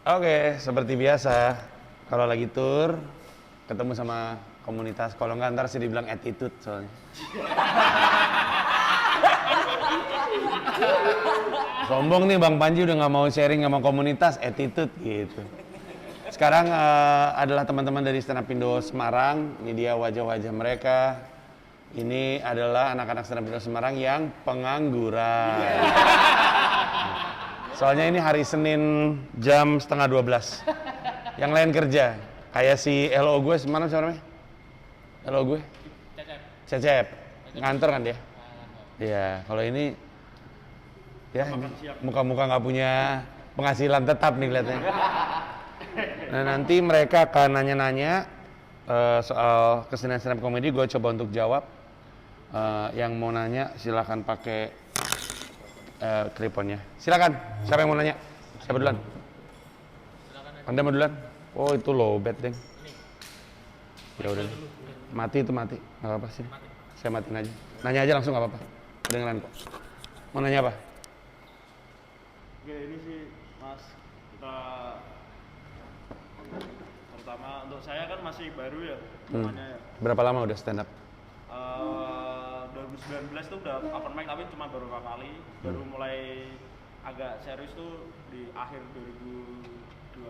Oke, seperti biasa, kalau lagi tour, ketemu sama komunitas, kalau nggak ntar sih dibilang attitude soalnya. Sombong nih Bang Panji udah nggak mau sharing sama komunitas, attitude gitu. Sekarang adalah teman-teman dari Stand Up Indo Semarang, ini dia wajah-wajah mereka. Ini adalah anak-anak Stand Up Indo Semarang yang pengangguran. Soalnya ini hari Senin jam setengah 12. Yang lain kerja. Kayak si LO gue, mana siapa namanya? LO gue? Cecep. Ngantor kan dia? Iya, kalau ini ya muka-muka nggak punya penghasilan tetap nih kelihatannya. Nah nanti mereka akan nanya-nanya soal kesenian stand up comedy, gue coba untuk jawab. Yang mau nanya silakan pakai kriponnya. Silakan. Siapa yang mau nanya? Siapa duluan? Anda mau duluan? Oh itu low bet deng. Ya udah. Mati itu mati. Nggak apa-apa sih. Saya matiin aja. Nanya aja langsung nggak apa-apa. Kedengeran kok. Mau nanya apa? Oke, ini sih Mas, kita pertama untuk saya kan masih baru ya namanya ya. Berapa lama udah stand up? 2019 tuh udah open mic tapi cuma baru kali. Baru mulai agak serius tuh di akhir 2021.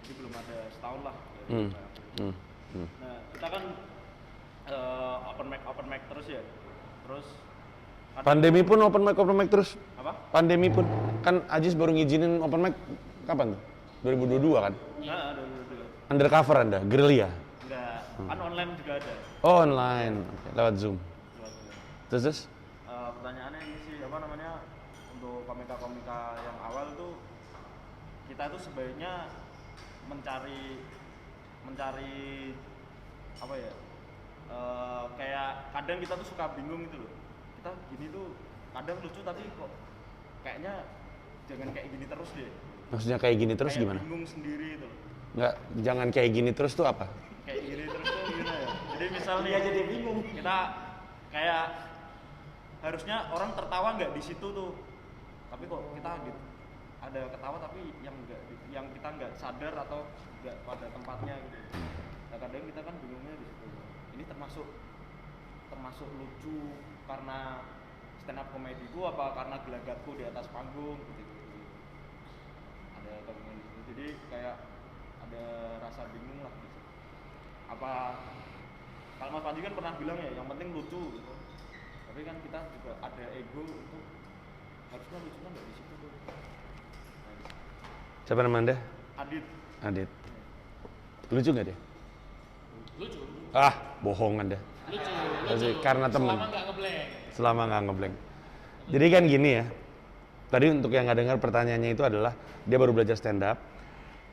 Jadi belum ada setahun lah. Nah, kita kan open mic terus ya. Terus Pandemi pun open mic terus. apa? Pandemi pun kan Ajis baru ngizinin open mic kapan tuh? 2022 kan? Nah, 2022. Undercover Anda, gerilya. Enggak, kan online juga ada. Oh, online. Oke, lewat Zoom. Terus? Pertanyaannya ini sih apa namanya, untuk komika-komika yang awal tuh kita tuh sebaiknya mencari apa ya, kayak kadang kita tuh suka bingung gitu loh, kita gini tuh kadang lucu tapi kok kayaknya jangan kayak gini terus deh. Maksudnya kayak gini terus kayak gimana? Bingung sendiri gitu loh. Nggak, jangan kayak gini terus tuh apa? Kayak gini terus tuh gimana ya, jadi misalnya dia jadi bingung, kita kayak harusnya orang tertawa nggak di situ tuh, tapi kok kita ada ketawa tapi yang kita nggak sadar atau nggak pada tempatnya gitu. Nah, kadang kita kan bingungnya di situ. Ini termasuk lucu karena stand up comedy gua apa karena gelagatku di atas panggung gitu. Ada kebingungan di situ. Jadi kayak ada rasa bingung lah gitu. Apa kalau Mas Panji kan pernah bilang ya yang penting lucu gitu. Tapi kan kita juga ada ego itu, harusnya lucunya nggak di situ tuh. Siapa nama Anda? Adit. Lucu nggak dia? Lucu. Ah, bohong Anda. Lucu. Karena temen. Selama nggak ngeblank. Selama nggak ngeblank. Jadi kan gini ya. Tadi untuk yang nggak dengar pertanyaannya itu adalah dia baru belajar stand up.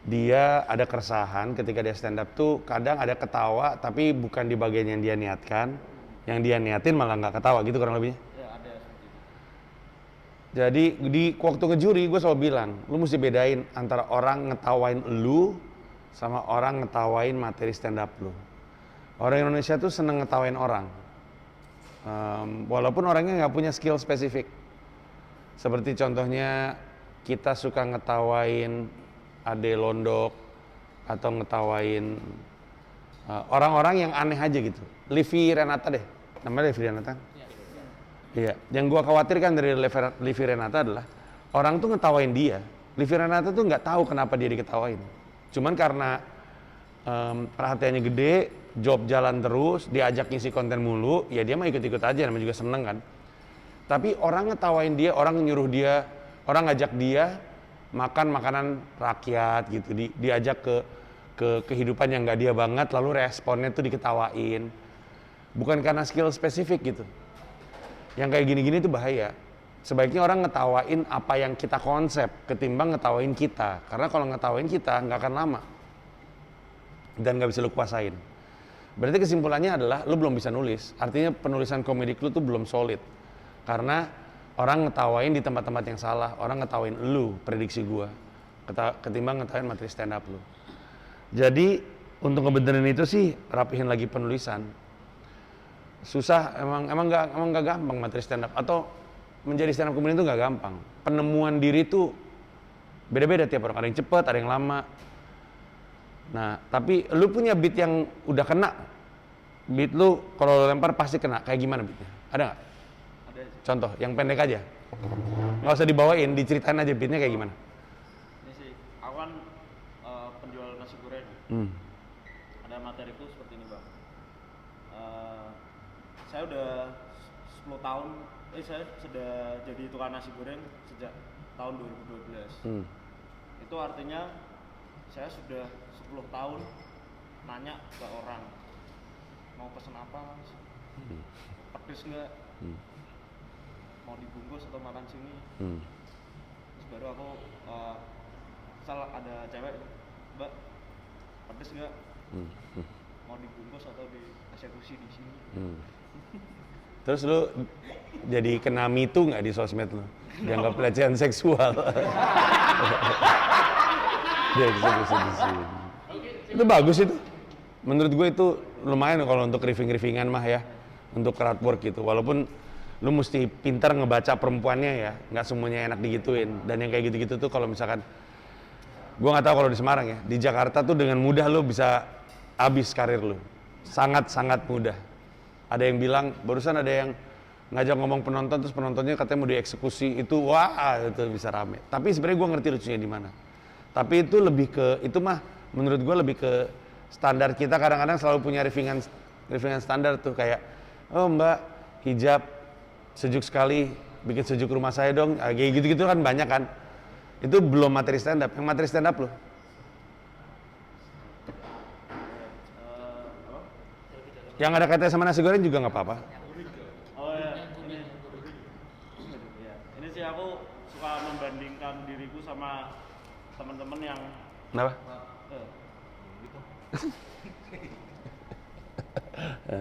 Dia ada keresahan ketika dia stand up tuh kadang ada ketawa tapi bukan di bagian yang dia niatkan. Yang dia niatin malah nggak ketawa gitu kurang lebihnya. Ya ada seperti itu. Jadi di waktu ngejuri gue selalu bilang, lu mesti bedain antara orang ngetawain lu sama orang ngetawain materi stand up lu. Orang Indonesia tuh seneng ngetawain orang. Walaupun orangnya nggak punya skill spesifik. Seperti contohnya kita suka ngetawain Ade Londok atau ngetawain orang-orang yang aneh aja gitu. Livi Renata deh, namanya Livi Renata. Iya, yang gua khawatirkan dari Livi Renata adalah orang tuh ngetawain dia. Livi Renata tuh nggak tahu kenapa dia diketawain. Cuman karena perhatiannya gede, job jalan terus, diajak ngisi konten mulu, ya dia mah ikut-ikut aja, namanya juga seneng kan. Tapi orang ngetawain dia, orang nyuruh dia, orang ngajak dia makan makanan rakyat gitu, diajak ke kehidupan yang nggak dia banget, lalu responnya tuh diketawain. Bukan karena skill spesifik gitu. Yang kayak gini-gini tuh bahaya. Sebaiknya orang ngetawain apa yang kita konsep ketimbang ngetawain kita. Karena kalau ngetawain kita nggak akan lama dan nggak bisa lu kuasain. Berarti kesimpulannya adalah lu belum bisa nulis. Artinya penulisan komedik lu tuh belum solid. Karena orang ngetawain di tempat-tempat yang salah. Orang ngetawain lu, prediksi gua, ketimbang ngetawain materi stand up lu. Jadi untuk ngebenerin itu sih rapihin lagi penulisan. Susah, emang nggak gampang materi stand up, atau menjadi stand up comedian itu nggak gampang. Penemuan diri tuh Beda-beda tiap orang, ada yang cepet, ada yang lama. Nah, tapi lu punya beat yang udah kena. Beat lu kalau lu lempar pasti kena. Kayak gimana beatnya? Ada nggak? Ada sih. Contoh, yang pendek aja. Nggak usah dibawain, diceritain aja beatnya kayak gimana. Ini sih, aku kan penjual nasi goreng. Ada materiku seperti ini bang. Saya udah 10 tahun, saya sudah jadi tukang nasi goreng sejak tahun 2012. Itu artinya saya sudah 10 tahun nanya ke orang mau pesen apa, Mas? Pedes nggak? Mau dibungkus atau makan sini? Terus baru aku misal ada cewek, Mbak, pedes nggak? Mau dibungkus atau dieksekusi di sini? Terus lu jadi kena mitu nggak di sosmed lu? Dianggap pelecehan seksual. Dieksekusi di sini. Itu bagus itu. Menurut gue itu lumayan kalau untuk riffing-riffingan mah ya. Untuk crowdwork gitu. Walaupun lu mesti pintar ngebaca perempuannya ya. Nggak semuanya enak digituin. Dan yang kayak gitu-gitu tuh kalau misalkan, gue nggak tahu kalau di Semarang ya. Di Jakarta tuh dengan mudah lu bisa habis karir lu. Sangat-sangat mudah. Ada yang bilang, barusan ada yang ngajak ngomong penonton, terus penontonnya katanya mau dieksekusi, itu wah itu bisa rame. Tapi sebenarnya gue ngerti lucunya di mana. Tapi itu lebih ke, itu mah menurut gue lebih ke standar kita kadang-kadang selalu punya riffingan standar tuh kayak, oh mbak hijab sejuk sekali, bikin sejuk rumah saya dong, kayak gitu-gitu kan banyak kan. Itu belum materi stand up, yang materi stand up loh. Yang ada kaitannya sama nasi goreng juga nggak apa-apa. Oh ya, ini sih aku suka membandingkan diriku sama teman-teman yang Kenapa?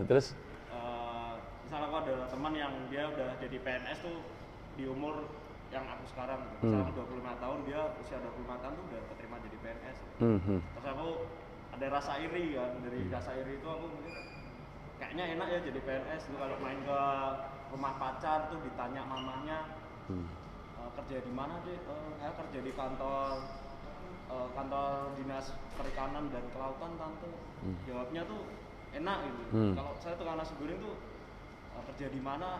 Terus? Misalnya aku ada teman yang dia udah jadi PNS tuh di umur yang aku sekarang, misalnya 25 tahun, dia usia 25 tahun tuh udah keterima jadi PNS. Terus aku ada rasa iri kan, dari rasa iri itu aku mungkin kayaknya enak ya jadi PNS tuh, kalau main ke rumah pacar tuh ditanya mamanya kerja di mana sih? Saya kerja di kantor dinas perikanan dan kelautan tante. Jawabnya tuh enak gitu. Kalau saya tukang nasi goreng tuh kerja di mana?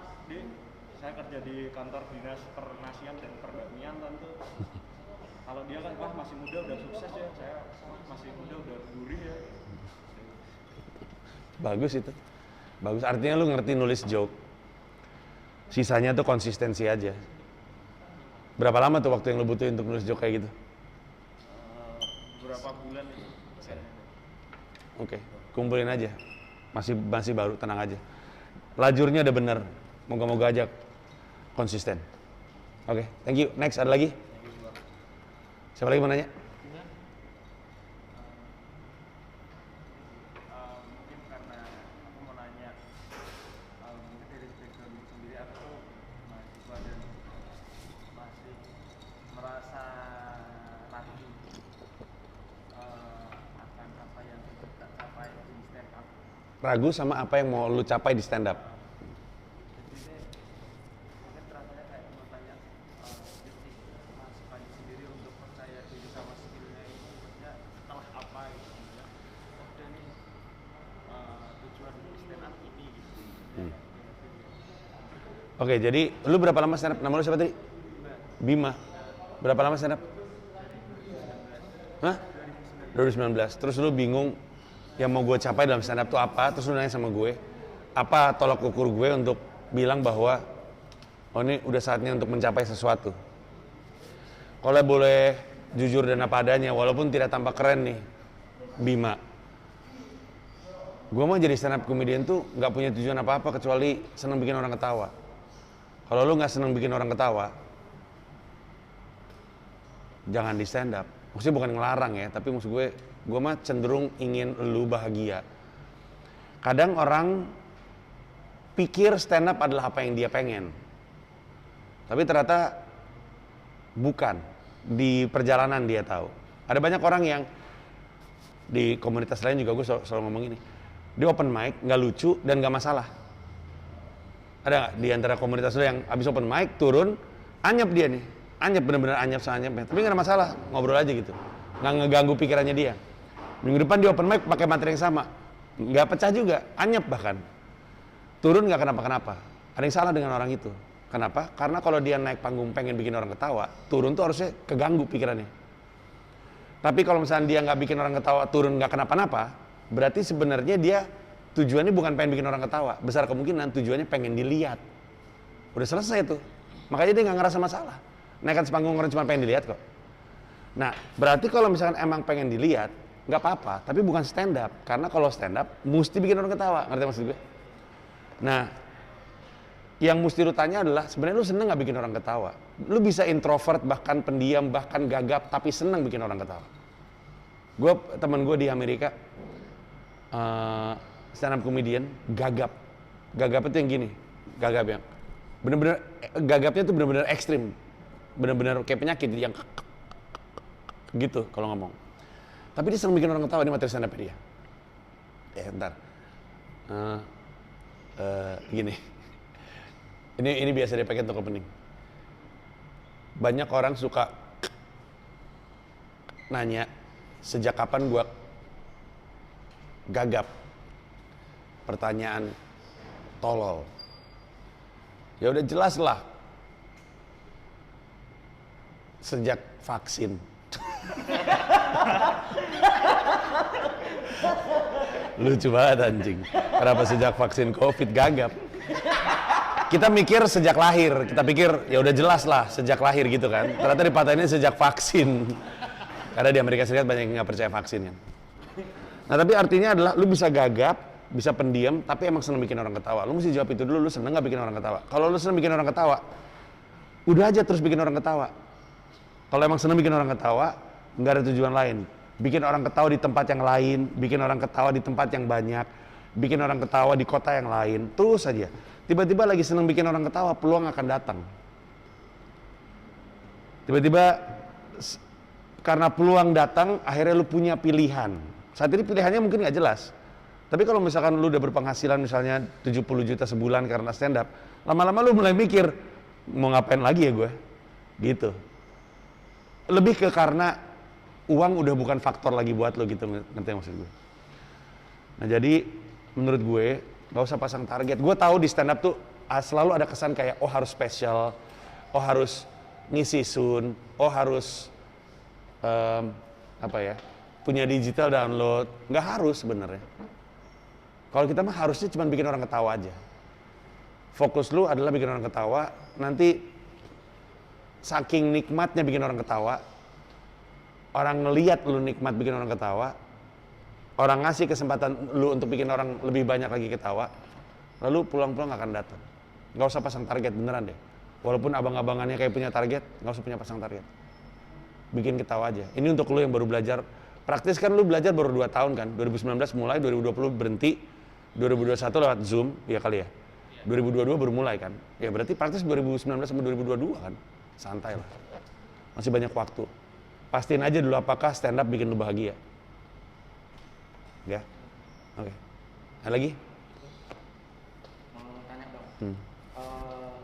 Saya kerja di kantor dinas pernasian dan perdamaian tante. Kalau dia kan wah masih muda udah sukses ya, saya masih muda udah gurih ya. Bagus itu. Bagus, artinya lu ngerti nulis joke. Sisanya tuh konsistensi aja. Berapa lama tuh waktu yang lu butuhin untuk nulis joke kayak gitu? Berapa bulan itu? Oke, kumpulin aja. Masih baru, tenang aja. Lajurnya udah bener. Moga-moga aja konsisten. Oke, thank you. Next, ada lagi? Siapa lagi mau nanya? Mungkin karena aku mau nanya, mungkin dari background sendiri aku tuh mahasiswa dan masih merasa ragu akan apa yang kita capai di stand up. Ragu sama apa yang mau lu capai di stand up? Jadi mungkin rasanya kayak mau tanya titik Mas Panji sendiri untuk percaya diri sama skillnya itu maksudnya setelah apa gitu ya. Udah nih tujuan stand up ini gitu. Oke, jadi lu berapa lama stand up? Nama lu siapa tadi? Bima. Berapa lama stand up? Hah? 2019. Terus lu bingung yang mau gue capai dalam stand up tuh apa? Terus lu nanya sama gue, apa tolak ukur gue untuk bilang bahwa oh ini udah saatnya untuk mencapai sesuatu. Kalau boleh jujur dan apa adanya, walaupun tidak tampak keren nih, Bima. Gue mau jadi stand up comedian tuh nggak punya tujuan apa-apa kecuali seneng bikin orang ketawa. Kalau lu nggak seneng bikin orang ketawa, jangan di stand up. Maksudnya bukan ngelarang ya, tapi maksud gue mah cenderung ingin lu bahagia. Kadang orang pikir stand up adalah apa yang dia pengen, tapi ternyata bukan. Di perjalanan dia tahu. Ada banyak orang yang di komunitas lain juga gue selalu ngomong ini. Dia open mic, nggak lucu dan nggak masalah. Ada nggak di antara komunitas lo yang abis open mic turun, anyep dia nih, anyep, bener-bener anyep seanyepnya. Tapi nggak ada masalah, ngobrol aja gitu. Nggak ngeganggu pikirannya dia. Minggu depan di open mic pakai materi yang sama. Nggak pecah juga, anyep bahkan. Turun nggak kenapa-kenapa. Ada yang salah dengan orang itu. Kenapa? Karena kalau dia naik panggung pengen bikin orang ketawa, turun tuh harusnya keganggu pikirannya. Tapi kalau misalnya dia nggak bikin orang ketawa, turun nggak kenapa-napa, berarti sebenarnya dia tujuannya bukan pengen bikin orang ketawa. Besar kemungkinan tujuannya pengen dilihat. Udah selesai tuh. Makanya dia nggak ngerasa masalah. Naik atas panggung orang cuma pengen dilihat kok. Nah, berarti kalau misalkan emang pengen dilihat, nggak apa-apa. Tapi bukan stand up. Karena kalau stand up, mesti bikin orang ketawa. Ngerti maksud gue? Nah, yang mesti lu tanya adalah, sebenarnya lu seneng nggak bikin orang ketawa? Lu bisa introvert, bahkan pendiam, bahkan gagap, tapi seneng bikin orang ketawa. Temen gue di Amerika, stand up comedian, gagap. Gagap itu yang gini, gagap yang bener-bener, gagapnya tuh bener-bener ekstrim. Bener-bener kayak penyakit, yang gitu kalau ngomong. Tapi dia seneng bikin orang ketawa di materi stand up dia. Ntar. Gini. Ini biasa dia pakai untuk opening. Banyak orang suka nanya, sejak kapan gua gagap? Pertanyaan tolol. Ya udah jelas lah. Sejak vaksin. Lucu banget anjing. Kenapa sejak vaksin COVID gagap? Kita mikir sejak lahir, kita pikir ya udah jelas lah sejak lahir gitu kan. Ternyata dipatahinnya sejak vaksin. Karena di Amerika Serikat banyak yang nggak percaya vaksin kan. Nah tapi artinya adalah lu bisa gagap, bisa pendiam, tapi emang seneng bikin orang ketawa. Lu mesti jawab itu dulu, lu seneng nggak bikin orang ketawa? Kalau lu seneng bikin orang ketawa, udah aja terus bikin orang ketawa. Kalau emang seneng bikin orang ketawa, nggak ada tujuan lain. Bikin orang ketawa di tempat yang lain, bikin orang ketawa di tempat yang banyak, bikin orang ketawa di kota yang lain, terus aja. Tiba-tiba lagi seneng bikin orang ketawa, peluang akan datang. Tiba-tiba karena peluang datang, akhirnya lu punya pilihan. Saat ini pilihannya mungkin nggak jelas. Tapi kalau misalkan lu udah berpenghasilan misalnya 70 juta sebulan karena stand up, lama-lama lu mulai mikir, mau ngapain lagi ya gue? Gitu. Lebih ke karena uang udah bukan faktor lagi buat lo gitu, ngerti maksud gue? Nah jadi menurut gue gak usah pasang target. Gue tahu di stand up tuh selalu ada kesan kayak oh harus spesial, oh harus ngisi soon, oh harus punya digital download. Nggak harus sebenarnya. Kalau kita mah harusnya cuma bikin orang ketawa aja. Fokus lu adalah bikin orang ketawa. Nanti saking nikmatnya bikin orang ketawa, orang ngelihat lu nikmat bikin orang ketawa, orang ngasih kesempatan lu untuk bikin orang lebih banyak lagi ketawa, lalu pulang-pulang akan datang. Nggak usah pasang target, beneran deh. Walaupun abang-abangannya kayak punya target, nggak usah punya pasang target. Bikin ketawa aja. Ini untuk lu yang baru belajar. Praktis kan lu belajar baru 2 tahun kan. 2019 mulai, 2020 berhenti, 2021 lewat Zoom, ya kali ya. 2022 baru mulai kan. Ya berarti praktis 2019 sampai 2022 kan. Santai lah. Masih banyak waktu. Pastiin aja dulu apakah stand up bikin lu bahagia. Ya, oke. Ada lagi? Mau tanya dong.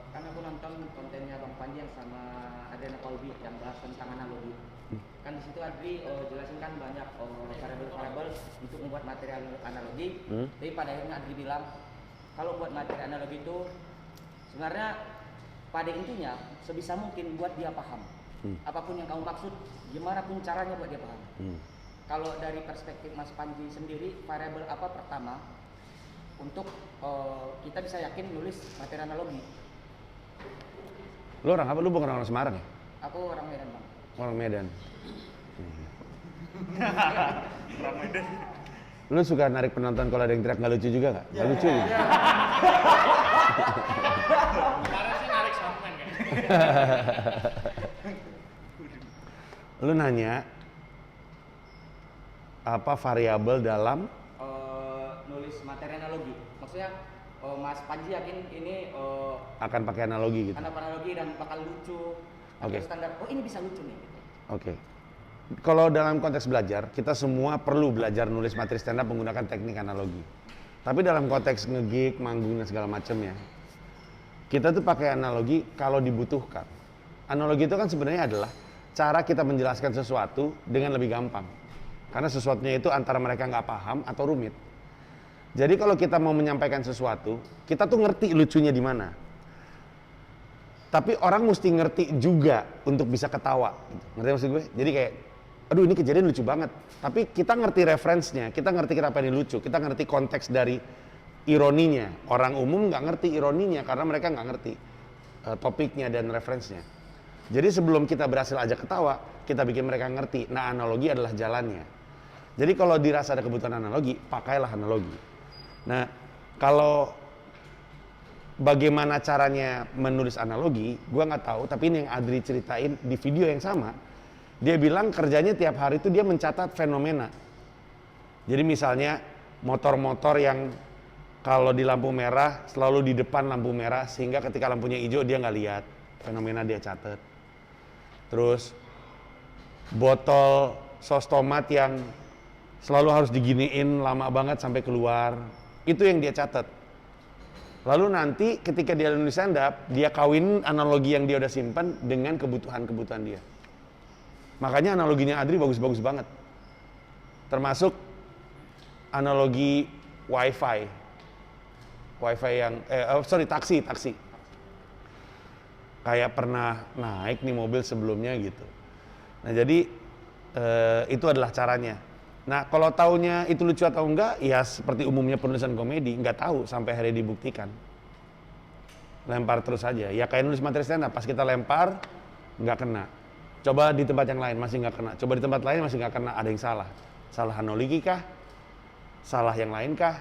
Kan aku nonton kontennya Bang Panji yang sama Adriana Kolbi yang bahas tentang analogi. Kan di situ Adri jelasin kan banyak variabel-variabel untuk membuat materi analogi. Tapi pada akhirnya Adri bilang kalau buat materi analogi itu sebenarnya pada intinya sebisa mungkin buat dia paham. Apapun yang kamu maksud, gimana pun caranya buat dia paham. Kalau dari perspektif Mas Panji sendiri, variabel apa pertama untuk kita bisa yakin nulis materi analogi? Lu orang apa? Lu bukan orang Semarang ya? Aku orang Medan, Bang. Orang Medan. Orang Medan. Lu suka narik penonton kalau ada yang teriak nggak lucu juga nggak? Nggak lucu gitu. Kemarin sih narik soundman kan. Lu nanya apa variabel dalam Nulis materi analogi. Maksudnya Mas Panji yakin ini akan pakai analogi gitu. analogi dan bakal lucu. Oke. Atau standar, oh ini bisa lucu nih. Gitu. Oke. Kalau dalam konteks belajar, kita semua perlu belajar nulis materi stand up menggunakan teknik analogi. Tapi dalam konteks nge-gig, manggung dan segala macamnya, kita tuh pakai analogi kalau dibutuhkan. Analogi itu kan sebenarnya adalah cara kita menjelaskan sesuatu dengan lebih gampang. Karena sesuatunya itu antara mereka nggak paham atau rumit. Jadi kalau kita mau menyampaikan sesuatu, kita tuh ngerti lucunya di mana. Tapi orang mesti ngerti juga untuk bisa ketawa. Ngerti maksud gue? Jadi kayak, aduh ini kejadian lucu banget. Tapi kita ngerti referensinya, kita ngerti kenapa ini lucu, kita ngerti konteks dari ironinya. Orang umum nggak ngerti ironinya karena mereka nggak ngerti topiknya dan referensinya. Jadi sebelum kita berhasil ajak ketawa, kita bikin mereka ngerti. Nah, analogi adalah jalannya. Jadi kalau dirasa ada kebutuhan analogi, pakailah analogi. Nah, kalau bagaimana caranya menulis analogi, gua nggak tahu. Tapi ini yang Adri ceritain di video yang sama. Dia bilang kerjanya tiap hari itu dia mencatat fenomena. Jadi misalnya motor-motor yang kalau di lampu merah selalu di depan lampu merah sehingga ketika lampunya hijau dia nggak lihat, fenomena dia catat. Terus botol sos tomat yang selalu harus diginiin lama banget sampai keluar, itu yang dia catat. Lalu nanti ketika dia nulis stand up, dia kawin analogi yang dia udah simpan dengan kebutuhan-kebutuhan dia. Makanya analoginya Adri bagus-bagus banget. Termasuk analogi wifi yang taksi. Kayak pernah naik nih mobil sebelumnya gitu. Nah jadi itu adalah caranya. Nah kalau taunya itu lucu atau enggak, ya seperti umumnya penulisan komedi, nggak tahu sampai akhirnya dibuktikan. Lempar terus aja. Ya kayak nulis materi stand up, pas kita lempar nggak kena. Coba di tempat yang lain masih nggak kena. Coba di tempat lain masih nggak kena. Ada yang salah. Salah analogi kah? Salah yang lain kah?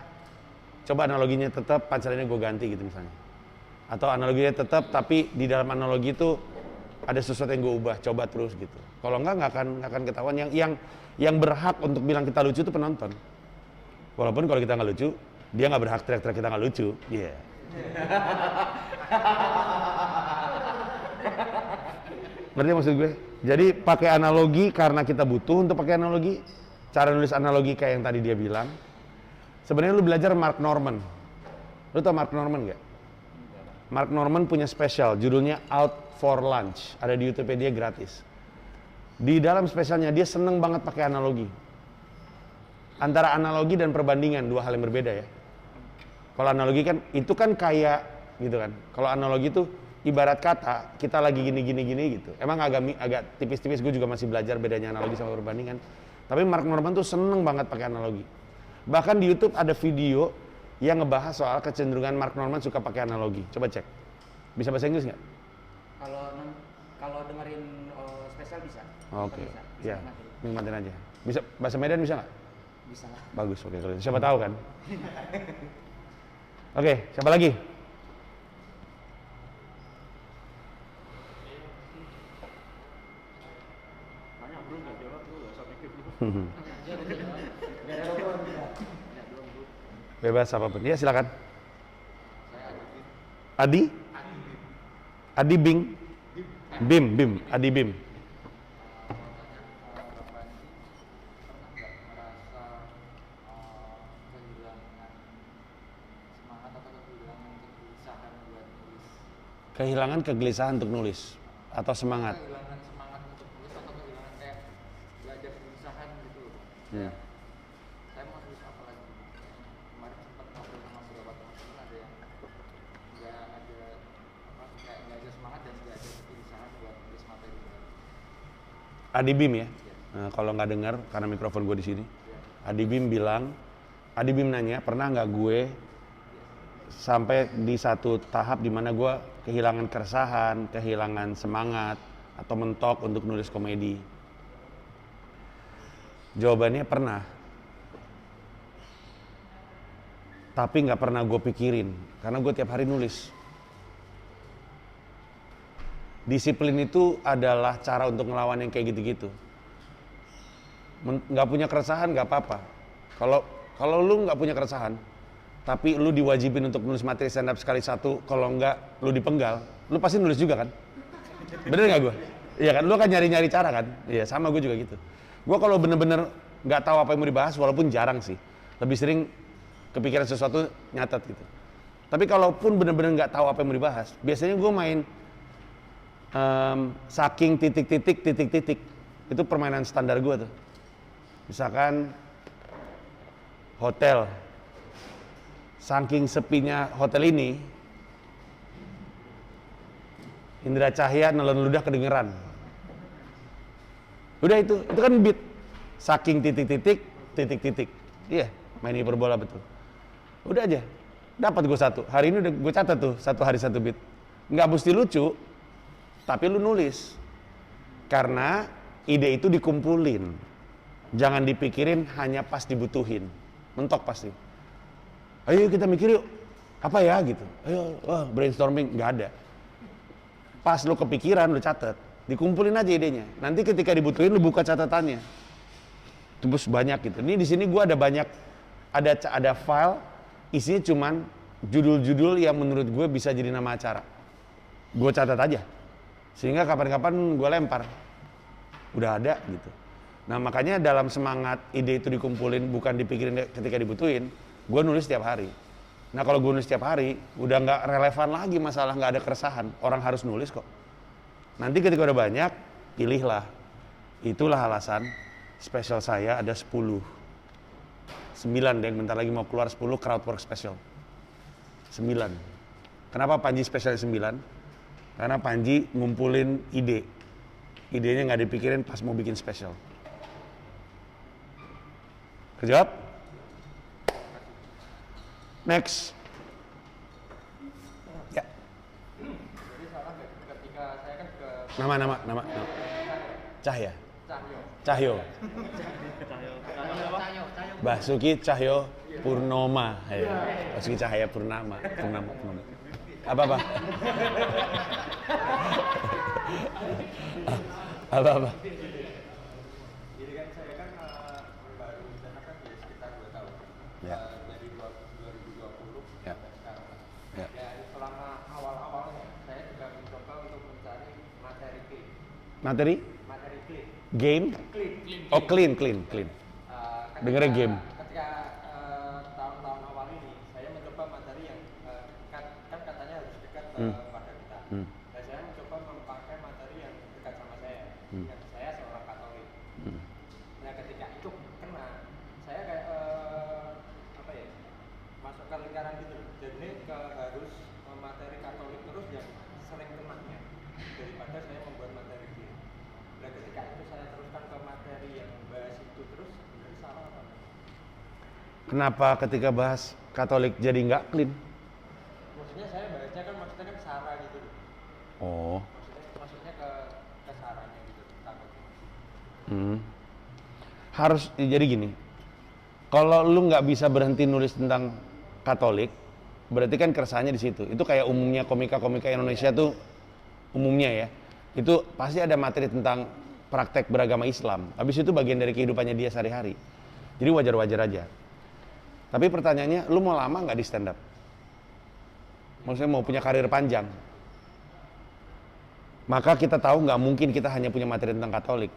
Coba analoginya tetap, punchline-nya gue ganti gitu misalnya. Atau analoginya tetap, tapi di dalam analogi itu ada sesuatu yang gue ubah. Coba terus gitu. Kalau nggak akan ketahuan. Yang berhak untuk bilang kita lucu itu penonton. Walaupun kalau kita nggak lucu, dia nggak berhak teriak-teriak kita nggak lucu. Iya. Yeah. Ngerti maksud gue? Jadi pakai analogi karena kita butuh untuk pakai analogi. Cara nulis analogi kayak yang tadi dia bilang. Sebenarnya lu belajar Mark Norman. Lu tau Mark Norman nggak? Mark Norman punya spesial, judulnya Out for Lunch. Ada di YouTube dia gratis. Di dalam spesialnya dia seneng banget pakai analogi. Antara analogi dan perbandingan, dua hal yang berbeda ya. Kalau analogi kan, itu kan kayak gitu kan. Kalau analogi itu ibarat kata, kita lagi gini gitu. Emang agak tipis-tipis, gue juga masih belajar bedanya analogi sama perbandingan. Tapi Mark Norman tuh seneng banget pakai analogi. Bahkan di YouTube ada video yang ngebahas soal kecenderungan Mark Norman suka pakai analogi. Coba cek. Bisa bahasa Inggris nggak? Kalau dengerin spesial bisa. Oke. Bisa Ya, nikmatin. nikmatin aja. Bisa bahasa Medan bisa nggak? Bisa lah. Bagus, oke. Kalau siapa tahu kan? Oke, siapa lagi? Banyak bro, nggak jawab bro, nggak usah mikir bro. Bebas apapun. Ya, silakan. Adi? Adi Bing? Bim. Adi Bim. Kehilangan kegelisahan untuk nulis atau semangat. Kehilangan semangat untuk nulis atau kehilangan kayak belajar kesusahan gitu. Hmm. Saya mau nulis apa lagi? Kemarin sempat ngobrol sama beberapa teman-teman ada yang nggak ada apa kayak nggak ada semangat dan nggak ada kegelisahan buat nulis materi baru. Adi Bim ya. Nah, kalau nggak dengar karena mikrofon gue di sini. Adi Bim nanya, pernah nggak gue sampai di satu tahap di mana gue kehilangan keresahan, kehilangan semangat atau mentok untuk nulis komedi? Jawabannya pernah. Tapi nggak pernah gue pikirin karena gue tiap hari nulis. Disiplin itu adalah cara untuk ngelawan yang kayak gitu-gitu. Nggak punya keresahan nggak apa-apa. Kalau lu nggak punya keresahan, tapi lu diwajibin untuk nulis materi stand up sekali satu, kalau nggak lu dipenggal, lu pasti nulis juga kan? Bener nggak gue? Iya kan? Lu kan nyari-nyari cara kan? Iya, sama gue juga gitu. Gue kalau bener-bener nggak tahu apa yang mau dibahas, walaupun jarang sih, lebih sering kepikiran sesuatu nyatet gitu. Tapi kalaupun bener-bener nggak tahu apa yang mau dibahas, biasanya gue main saking titik-titik itu permainan standar gue tuh. Misalkan hotel, saking sepinya hotel ini, indera cahaya nelen ludah kedengeran. Udah itu kan beat. Saking titik-titik. Iya, main hiperbola betul. Udah aja, dapat gue satu. Hari ini udah gue catat tuh, satu hari satu beat. Nggak mesti lucu, tapi lu nulis. Karena ide itu dikumpulin. Jangan dipikirin hanya pas dibutuhin. Mentok pasti. Ayo kita mikir yuk, apa ya gitu. Ayo, brainstorming, nggak ada. Pas lu kepikiran, lu catat. Dikumpulin aja idenya. Nanti ketika dibutuhin, lu buka catatannya. Terus banyak gitu. Ini di sini gue ada banyak, ada file, isinya cuman judul-judul yang menurut gue bisa jadi nama acara. Gue catat aja. Sehingga kapan-kapan gue lempar. Udah ada gitu. Nah makanya dalam semangat ide itu dikumpulin, bukan dipikirin ketika dibutuhin, gue nulis setiap hari. Nah kalau gue nulis setiap hari, udah nggak relevan lagi masalah, nggak ada keresahan. Orang harus nulis kok. Nanti ketika udah banyak, pilihlah. Itulah alasan spesial saya ada 10. 9 deh, bentar lagi mau keluar 10 crowdwork special. 9. Kenapa Panji spesial 9? Karena Panji ngumpulin ide. Idenya nggak dipikirin pas mau bikin spesial. Kejawab? Next. Ya. Jadi salah nggak ketika saya kan ke Nama. Cahya. Cahyo. Cahyo. Cahyo. Basuki Cahyo Purnama. Basuki Cahaya Purnama. Apa? Apa? Jadi kan saya kan baru di sana kan ya sekitar 2 tahun. Ya. Dari 2020 Ya. sampai sekarang. Ya. Ya selama awal-awalnya saya juga mencoba untuk mencari materi clean. Materi? Materi clean. Game? Clean. Oh clean. Dengernya game. Ketika tahun-tahun awal ini saya mencoba materi yang kan katanya harus dekat pada kita. Dan saya mencoba memakai materi yang dekat sama saya. Dan saya seorang Katolik. Nah ketika itu kena, saya kayak apa ya, masuk ke lingkaran gitu. Jadi harus materi Katolik terus yang sering kenanya daripada saya membuat materi clean. Nah ketika itu saya teruskan ke materi yang bahas itu terus, sebenarnya salah apa? Kenapa ketika bahas Katolik jadi nggak clean? Maksudnya saya bahasnya kan maksudnya kan sara gitu. Oh. Maksudnya ke saranya gitu takutnya. Harus jadi gini. Kalau lu nggak bisa berhenti nulis tentang Katolik, berarti kan keresahannya di situ. Itu kayak umumnya komika-komika Indonesia tuh umumnya ya. Itu pasti ada materi tentang praktek beragama Islam. Habis itu bagian dari kehidupannya dia sehari-hari. Jadi wajar-wajar aja. Tapi pertanyaannya, lu mau lama nggak di stand up? Maksudnya mau punya karir panjang? Maka kita tahu nggak mungkin kita hanya punya materi tentang Katolik.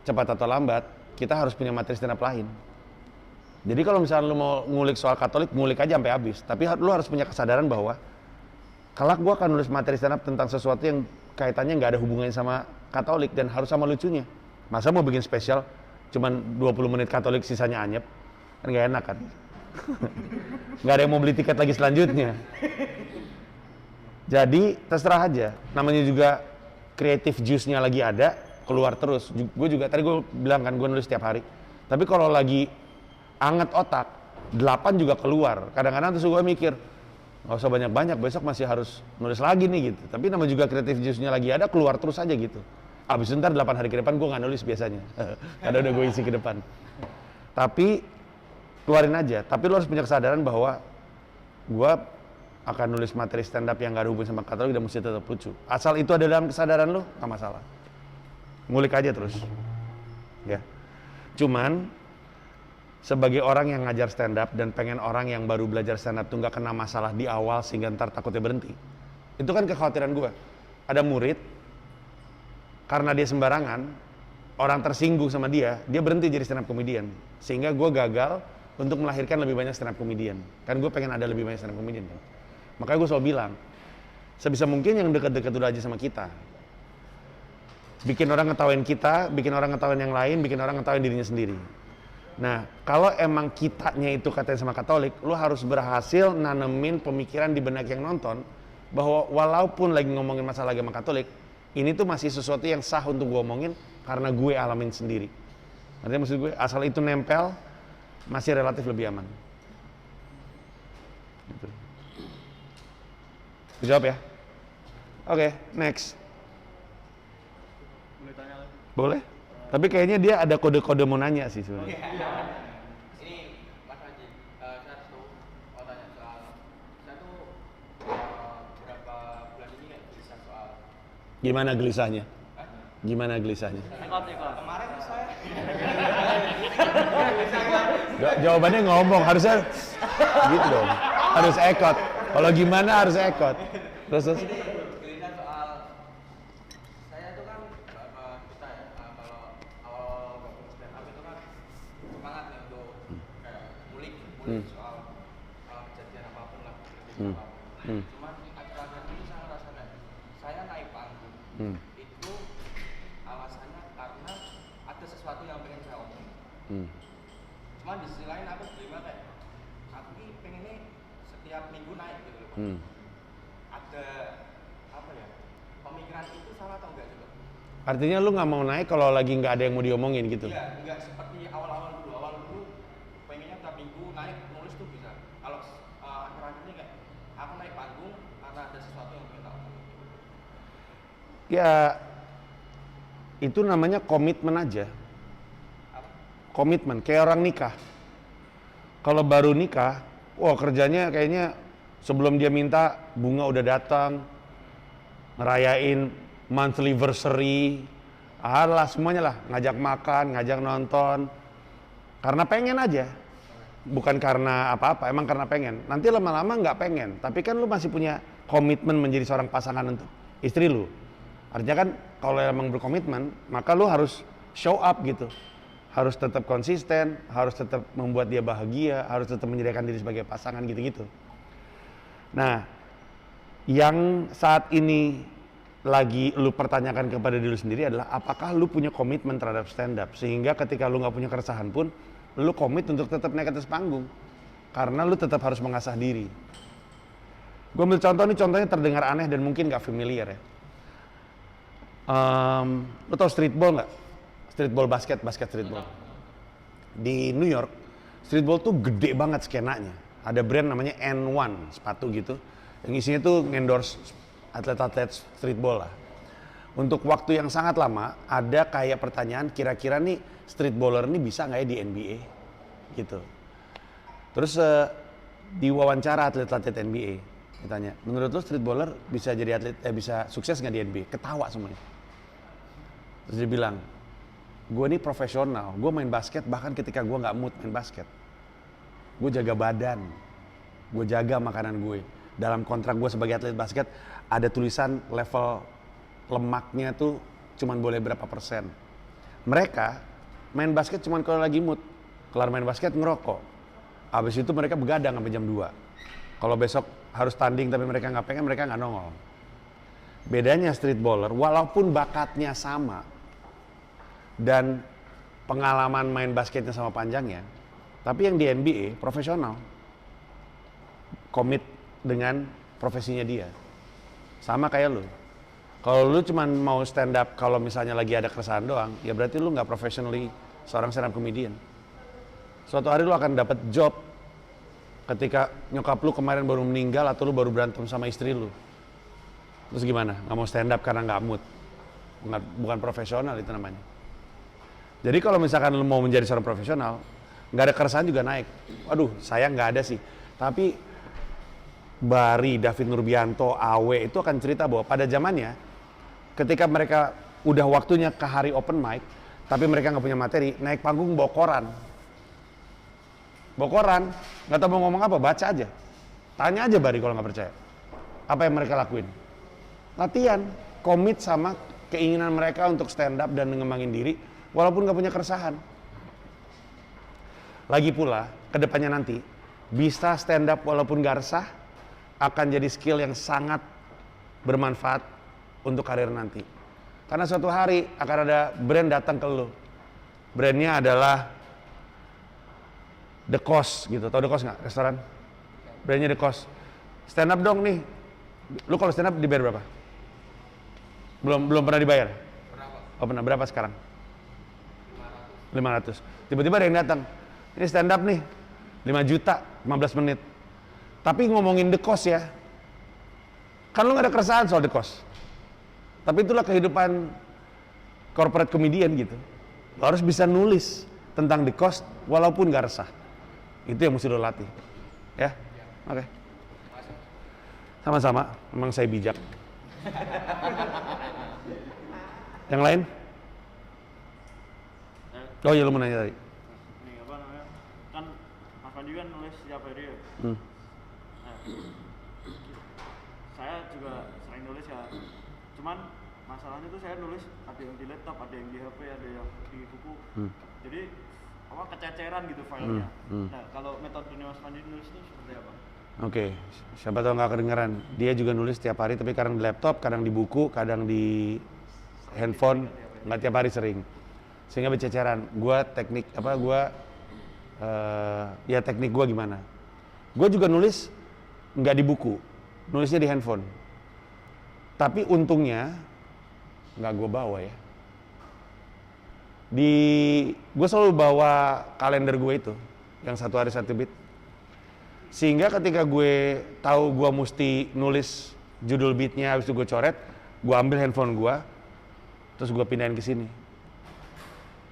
Cepat atau lambat, kita harus punya materi stand up lain. Jadi kalau misalnya lu mau ngulik soal Katolik, ngulik aja sampai habis. Tapi lu harus punya kesadaran bahwa kelak gua akan nulis materi stand up tentang sesuatu yang kaitannya nggak ada hubungannya sama Katolik dan harus sama lucunya. Masa mau bikin spesial cuman 20 menit Katolik sisanya anyep? Kan nggak enak kan? Nggak ada yang mau beli tiket lagi selanjutnya. Jadi terserah aja. Namanya juga creative juice-nya lagi ada, keluar terus. Gue juga tadi gue bilang kan gue nulis setiap hari. Tapi kalau lagi anget otak, 8 juga keluar. Kadang-kadang terus gue mikir, nggak usah banyak-banyak, besok masih harus nulis lagi nih gitu. Tapi namanya juga creative juice-nya lagi ada, keluar terus aja gitu. Abis itu ntar 8 hari ke depan gue nggak nulis biasanya. Karena udah gue isi ke depan. Tapi keluarin aja. Tapi lo harus punya kesadaran bahwa gue akan nulis materi stand up yang gak ada hubungan sama Katolik dan mesti tetap lucu. Asal itu ada dalam kesadaran lo, gak masalah. Ngulik aja terus. Ya. Cuman sebagai orang yang ngajar stand up dan pengen orang yang baru belajar stand up tuh gak kena masalah di awal sehingga ntar takutnya berhenti. Itu kan kekhawatiran gue. Ada murid, karena dia sembarangan, orang tersinggung sama dia berhenti jadi stand up comedian. Sehingga gue gagal untuk melahirkan lebih banyak stand up comedian. Kan gue pengen ada lebih banyak stand up comedian kan. Makanya gue selalu bilang, sebisa mungkin yang dekat-dekat udah aja sama kita. bikin orang ngetawain kita, bikin orang ngetawain yang lain, bikin orang ngetawain dirinya sendiri. Nah, kalau emang kitanya itu katanya sama Katolik, lu harus berhasil nanemin pemikiran di benak yang nonton bahwa walaupun lagi ngomongin masalah agama Katolik, ini tuh masih sesuatu yang sah untuk gue omongin karena gue alamin sendiri. Artinya maksud gue, asal itu nempel, masih relatif lebih aman. Gitu. Dijawab ya? Oke, next. Boleh tanya lagi? Boleh? Tapi kayaknya dia ada kode-kode mau nanya sih sebenarnya. Ini Mas Panji, saya tuh mau tanya soal saya tuh beberapa bulan ini kayak gelisah soal Gimana gelisahnya? Gimana gelisahnya? Ikut. kemarin saya Jawabannya ngomong, harusnya gitu dong. Harus ekot. Kalau gimana harus ekot. Terus gelisah soal saya tuh kan kita ya kalau awal gabung stand up itu kan semangat nih untuk kayak ngulik soal kejadian apapun lah, apapun. Cuman akhir-akhir ini saya ngerasa saya naik panggung itu alasannya karena ada sesuatu yang pengen saya omongin. Cuman di sisi lain aku terima kayak aku ini pengennya setiap minggu naik gitu loh. Ada apa ya, pemikiran itu salah atau enggak juga? artinya lu nggak mau naik kalau lagi nggak ada yang mau diomongin gitu. Iya, enggak seperti awal-awal dulu pengennya tiap minggu naik nulis tuh bisa. Kalau akhir-akhir ini kayak aku naik panggung karena ada sesuatu yang pengen tahu. Ya itu namanya komitmen aja. Apa? Komitmen, kayak orang nikah. Kalau baru nikah, wah kerjanya kayaknya sebelum dia minta bunga udah datang, ngerayain monthly anniversary, lah semuanya lah, ngajak makan, ngajak nonton, karena pengen aja, bukan karena apa-apa, emang karena pengen. Nanti lama-lama nggak pengen, tapi kan lu masih punya komitmen menjadi seorang pasangan untuk istri lu. Artinya kan kalau emang berkomitmen, maka lu harus show up gitu. Harus tetap konsisten, harus tetap membuat dia bahagia, harus tetap menyediakan diri sebagai pasangan gitu-gitu. Nah, yang saat ini lagi lu pertanyakan kepada diri lu sendiri adalah apakah lu punya komitmen terhadap stand up sehingga ketika lu nggak punya keresahan pun lu komit untuk tetap naik atas panggung karena lu tetap harus mengasah diri. Gue ambil contoh nih, contohnya terdengar aneh dan mungkin nggak familiar ya. Lu tau streetball nggak? Streetball basket streetball. Di New York, streetball tuh gede banget skenanya. Ada brand namanya N1 sepatu gitu, yang isinya tuh endorse atlet-atlet streetball lah. Untuk waktu yang sangat lama, ada kayak pertanyaan kira-kira nih streetballer ini bisa nggak ya di NBA gitu. Terus diwawancara atlet-atlet NBA, ditanya, menurut lo streetballer bisa jadi atlet, bisa sukses nggak di NBA? Ketawa semuanya. Terus dia bilang, gue ini profesional, gue main basket bahkan ketika gue nggak mood main basket. Gue jaga badan, gue jaga makanan gue. Dalam kontrak gue sebagai atlet basket, ada tulisan level lemaknya tuh cuman boleh berapa persen. Mereka main basket cuman kalau lagi mood. Kelar main basket ngerokok. Habis itu mereka begadang sampai jam 2. Kalau besok harus tanding tapi mereka nggak pengen, mereka nggak nongol. Bedanya streetballer, walaupun bakatnya sama dan pengalaman main basketnya sama panjangnya, tapi yang di NBA profesional, komit dengan profesinya dia. Sama kayak lu. Kalau lu cuman mau stand up kalau misalnya lagi ada keresahan doang, ya berarti lu nggak professionally seorang stand up comedian. Suatu hari lu akan dapat job ketika nyokap lu kemarin baru meninggal atau lu baru berantem sama istri lu. Terus gimana? Nggak mau stand up karena nggak mood. Bukan profesional itu namanya. Jadi kalau misalkan lu mau menjadi seorang profesional, nggak ada keresahan juga naik. Aduh, saya nggak ada sih. Tapi Bari, David Nurbianto, Awe itu akan cerita bahwa pada zamannya, ketika mereka udah waktunya ke hari open mic, tapi mereka nggak punya materi, naik panggung bawa koran. Bawa koran, nggak tahu mau ngomong apa, baca aja. Tanya aja Bari kalau nggak percaya. Apa yang mereka lakuin? Latihan, komit sama keinginan mereka untuk stand up dan mengembangin diri, walaupun nggak punya keresahan. Lagi pula, kedepannya nanti, bisa stand up walaupun nggak resah, akan jadi skill yang sangat bermanfaat untuk karir nanti. Karena suatu hari akan ada brand datang ke lu. Brandnya adalah The Cost gitu. Tahu The Cost nggak? Restoran? Brandnya The Cost. Stand up dong nih. Lu kalau stand up dibayar berapa? Belum pernah dibayar? Oh pernah. Berapa sekarang? 500. Tiba-tiba ada yang datang. Ini stand up nih. 5 juta, 15 menit. Tapi ngomongin The Cost ya. Kan lu gak ada keresahan soal The Cost. Tapi itulah kehidupan corporate comedian gitu. Lo harus bisa nulis tentang The Cost walaupun gak resah. Itu yang mesti lo latih. Ya? Oke. Sama-sama, memang saya bijak. Yang lain? Oh iya, lu mau nanya tadi. Nih apa namanya? Kan Mas Panji kan nulis setiap hari ya. Nah, saya juga sering nulis ya. Cuman masalahnya tuh saya nulis ada yang di laptop, ada yang di HP, ada yang di buku. Jadi apa kececeran gitu filenya. Nah, kalau metode Mas Panji nulis ini seperti apa? Oke, siapa tahu nggak kedengeran. Dia juga nulis tiap hari, tapi kadang di laptop, kadang di buku, kadang di handphone, nggak tiap hari sering. Sehingga berceceran. Gua teknik apa? Ya teknik gua gimana? Gua juga nulis nggak di buku, nulisnya di handphone. Tapi untungnya nggak gua bawa ya. Gue selalu bawa kalender gue itu, yang 1 hari 1 beat. Sehingga ketika gue tahu gue mesti nulis judul beatnya, habis itu gue coret, gue ambil handphone gue, terus gue pindahin ke sini.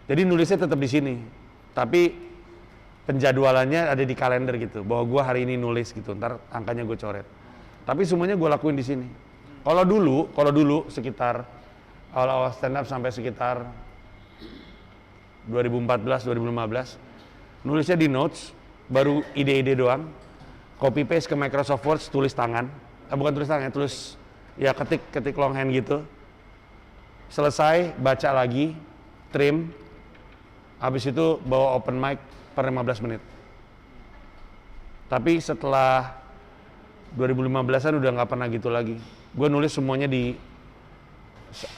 Jadi nulisnya tetap di sini, tapi penjadwalannya ada di kalender gitu, bahwa gue hari ini nulis gitu, ntar angkanya gue coret. Tapi semuanya gue lakuin di sini. Kalau dulu sekitar awal-awal stand up sampai sekitar 2014-2015, nulisnya di notes, baru ide-ide doang. Copy paste ke Microsoft Word, tulis tangan. Bukan tulis tangan, tulis ya ketik longhand gitu. Selesai, baca lagi, trim. Habis itu bawa open mic per 15 menit. Tapi setelah 2015-an udah nggak pernah gitu lagi. Gue nulis semuanya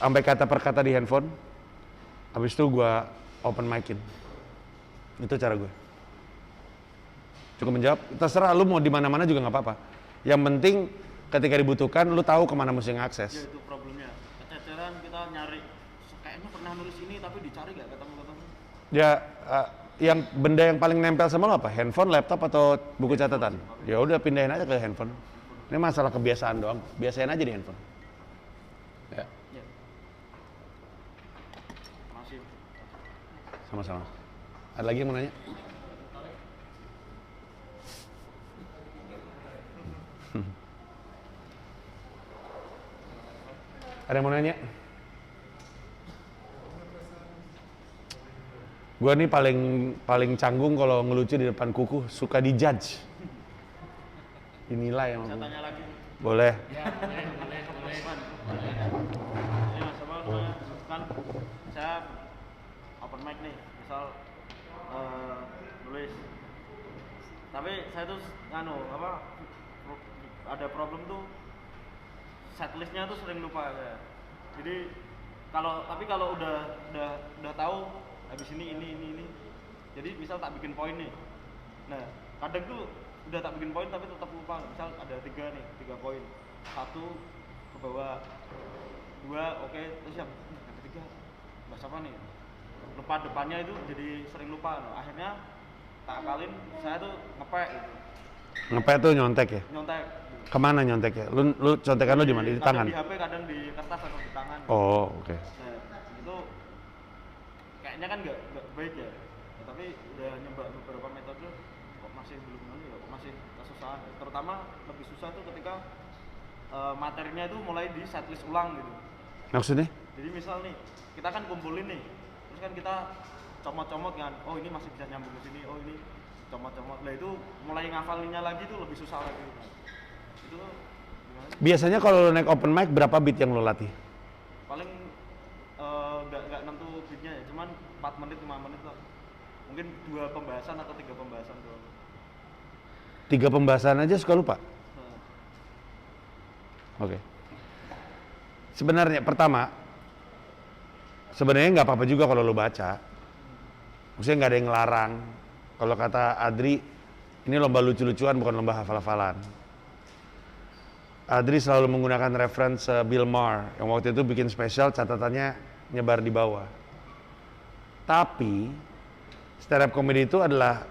sampai kata per kata di handphone. Habis itu gue open mic-in. Itu cara gue. Cukup menjawab, terserah lu mau di mana-mana juga nggak apa-apa. Yang penting ketika dibutuhkan lu tahu kemana mesti ngakses. Ya itu problemnya. Kececeran kita nyari kayaknya pernah nulis ini tapi dicari nggak ketemu-ketemu. Ya yang benda yang paling nempel sama lu apa? Handphone, laptop atau buku catatan? Ya udah pindahin aja ke handphone. Ini masalah kebiasaan doang. Biasain aja di handphone. Ya. Ya. Masih. Sama-sama. Ada lagi yang mau nanya? Ada yang mau nanya? Gue nih paling canggung kalau ngelucu di depan kuku, suka dijudge. Dinilai sama Saya gue. tanya lagi. Boleh. Ya, boleh. Ini Mas apa namanya? Kan saya open mic nih, misal nulis. Tapi saya tuh ada problem tuh setlistnya tuh sering lupa saya. Jadi kalau udah tahu habis ini. Jadi misal tak bikin poin nih. Nah, kadang tuh udah tak bikin poin tapi tetap lupa. Misal ada 3 poin. 1 ke bawah. 2 oke, terus yang ketiga bahas apa nih? Lupa depannya itu jadi sering lupa. Nah, akhirnya tak akalin saya tuh ngepek gitu. Ngepek tuh nyontek ya? Nyontek. Kemana nyonteknya? Lu contekan lu di mana? Di tangan? Kadang di HP, kadang di kertas atau di tangan. Oh, oke. Nah, itu kayaknya kan nggak baik ya. Nah, tapi udah nyoba beberapa metode kok masih belum kok masih kesusahan. Terutama lebih susah tuh ketika materinya itu mulai di setlist ulang gitu. Maksudnya? Jadi misal nih, kita kan kumpulin nih. Terus kan kita comot-comot kan. Oh, ini masih bisa nyambung ke sini. Oh, ini comot-comot. Lah itu mulai ngafalinnya lagi tuh lebih susah lagi. Itu gimana? Biasanya kalau lo naik open mic berapa beat yang lo latih? Paling nggak nentu beatnya ya, cuman 4 menit 5 menit lah. Mungkin 2 pembahasan atau 3 pembahasan doang. 3 pembahasan aja suka lupa? Nah, Oke. Sebenarnya pertama, sebenarnya nggak apa-apa juga kalau lu baca. Maksudnya nggak ada yang ngelarang. Kalau kata Adri, ini lomba lucu-lucuan bukan lomba hafal-hafalan. Adri selalu menggunakan reference Bill Maher yang waktu itu bikin spesial catatannya nyebar di bawah. Tapi stand up comedy itu adalah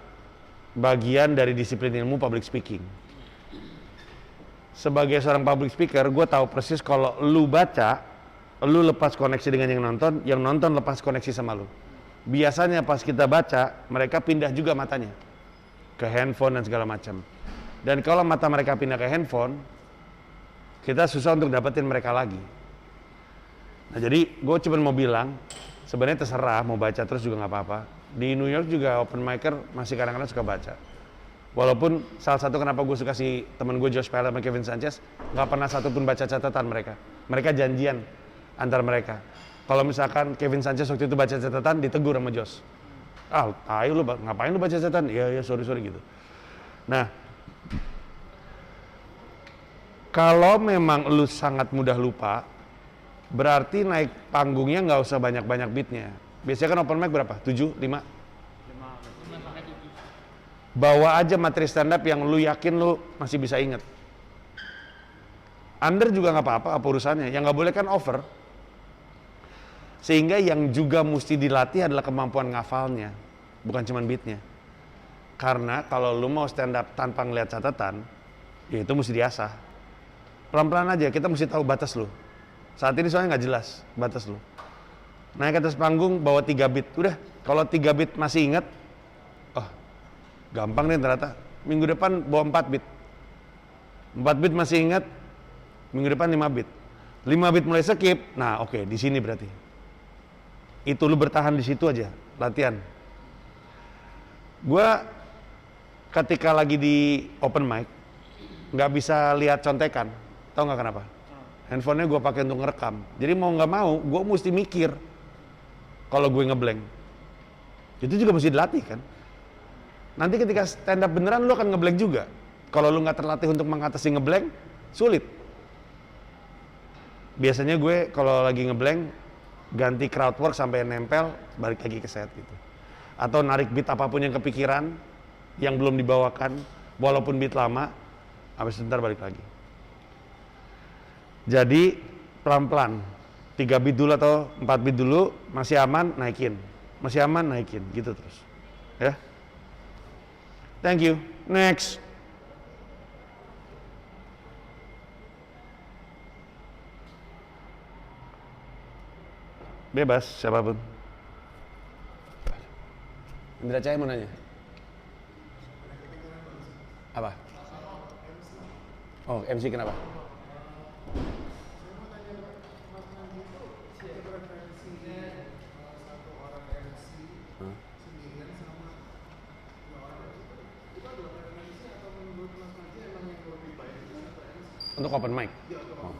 bagian dari disiplin ilmu public speaking. Sebagai seorang public speaker, gue tahu persis kalau lu baca, lu lepas koneksi dengan yang nonton lepas koneksi sama lu. Biasanya pas kita baca, mereka pindah juga matanya ke handphone dan segala macam. Dan kalau mata mereka pindah ke handphone, kita susah untuk dapetin mereka lagi. Nah jadi gue cuma mau bilang, sebenarnya terserah mau baca terus juga nggak apa-apa. Di New York juga open micer masih kadang-kadang suka baca. Walaupun salah satu kenapa gue suka si temen gue Josh Pyle sama Kevin Sanchez, nggak pernah satupun baca catatan mereka. Mereka janjian antar mereka. Kalau misalkan Kevin Sanchez waktu itu baca catatan, ditegur sama Josh. Ayo lu ngapain lu baca catatan? Iya sorry gitu. Nah, kalau memang lu sangat mudah lupa, berarti naik panggungnya nggak usah banyak-banyak beatnya. Biasanya kan open mic berapa? 7, 5? Bawa aja materi stand up yang lu yakin lu masih bisa inget. Under juga nggak apa-apa, apa urusannya? Yang nggak boleh kan over. Sehingga yang juga mesti dilatih adalah kemampuan ngafalnya, bukan cuma beatnya. Karena kalau lu mau stand up tanpa ngeliat catatan, ya itu mesti diasah. Pelan-pelan aja, kita mesti tahu batas lu. Saat ini soalnya nggak jelas batas lu. Naik ke atas panggung, bawa 3 beat. Udah, kalau 3 beat masih inget, oh gampang nih ternyata. Minggu depan bawa 4 beat. 4 beat masih inget, minggu depan 5 beat. 5 beat mulai skip, nah oke, di sini berarti. Itu lu bertahan di situ aja, latihan. Gua ketika lagi di open mic nggak bisa lihat contekan, tau nggak kenapa? Handphonenya gue pakai untuk ngerekam. Jadi mau nggak mau, gue mesti mikir kalau gue ngeblank. Itu juga mesti dilatih kan. Nanti ketika stand up beneran lu akan ngeblank juga. Kalau lu nggak terlatih untuk mengatasi ngeblank, sulit. Biasanya gue kalau lagi ngeblank ganti crowd work sampai nempel, balik lagi ke set gitu. Atau narik beat apapun yang kepikiran, yang belum dibawakan, walaupun beat lama, habis sebentar balik lagi. Jadi pelan-pelan, 3 beat dulu atau 4 beat dulu, masih aman, naikin. Masih aman, naikin, gitu terus. Ya. Thank you. Next. Bebas, siapapun. Indra Cahaya mau nanya. Apa? Oh, MC kenapa? Untuk open mic? Oh.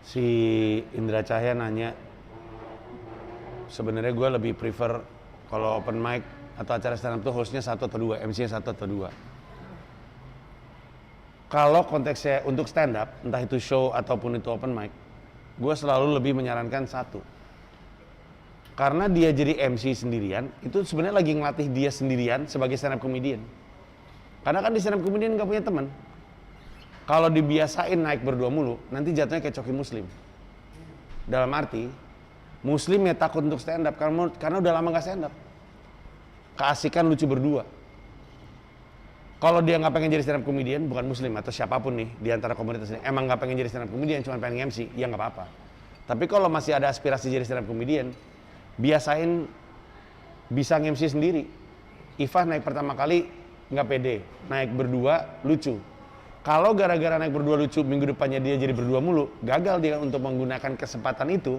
Si Indra Cahaya nanya, sebenarnya gue lebih prefer kalau open mic atau acara stand up tuh hostnya 1 atau 2, MC-nya 1 atau 2. Kalau konteksnya untuk stand up, entah itu show ataupun itu open mic, gue selalu lebih menyarankan 1. Karena dia jadi MC sendirian, itu sebenarnya lagi ngelatih dia sendirian sebagai stand up comedian. Karena kan di stand up comedian gak punya teman. Kalau dibiasain naik berdua mulu, nanti jatuhnya kayak Coki Muslim. Dalam arti, Muslim ya takut untuk stand up karena udah lama gak stand up. Keasikan lucu berdua. Kalau dia nggak pengen jadi stand up comedian, bukan Muslim atau siapapun nih di antara komunitas ini, emang nggak pengen jadi stand up comedian, cuma pengen MC, ya nggak apa-apa. Tapi kalau masih ada aspirasi jadi stand up comedian, biasain bisa nge-MC sendiri. Ifah naik pertama kali nggak pede, naik berdua lucu. Kalau gara-gara naik berdua lucu, minggu depannya dia jadi berdua mulu, gagal dia untuk menggunakan kesempatan itu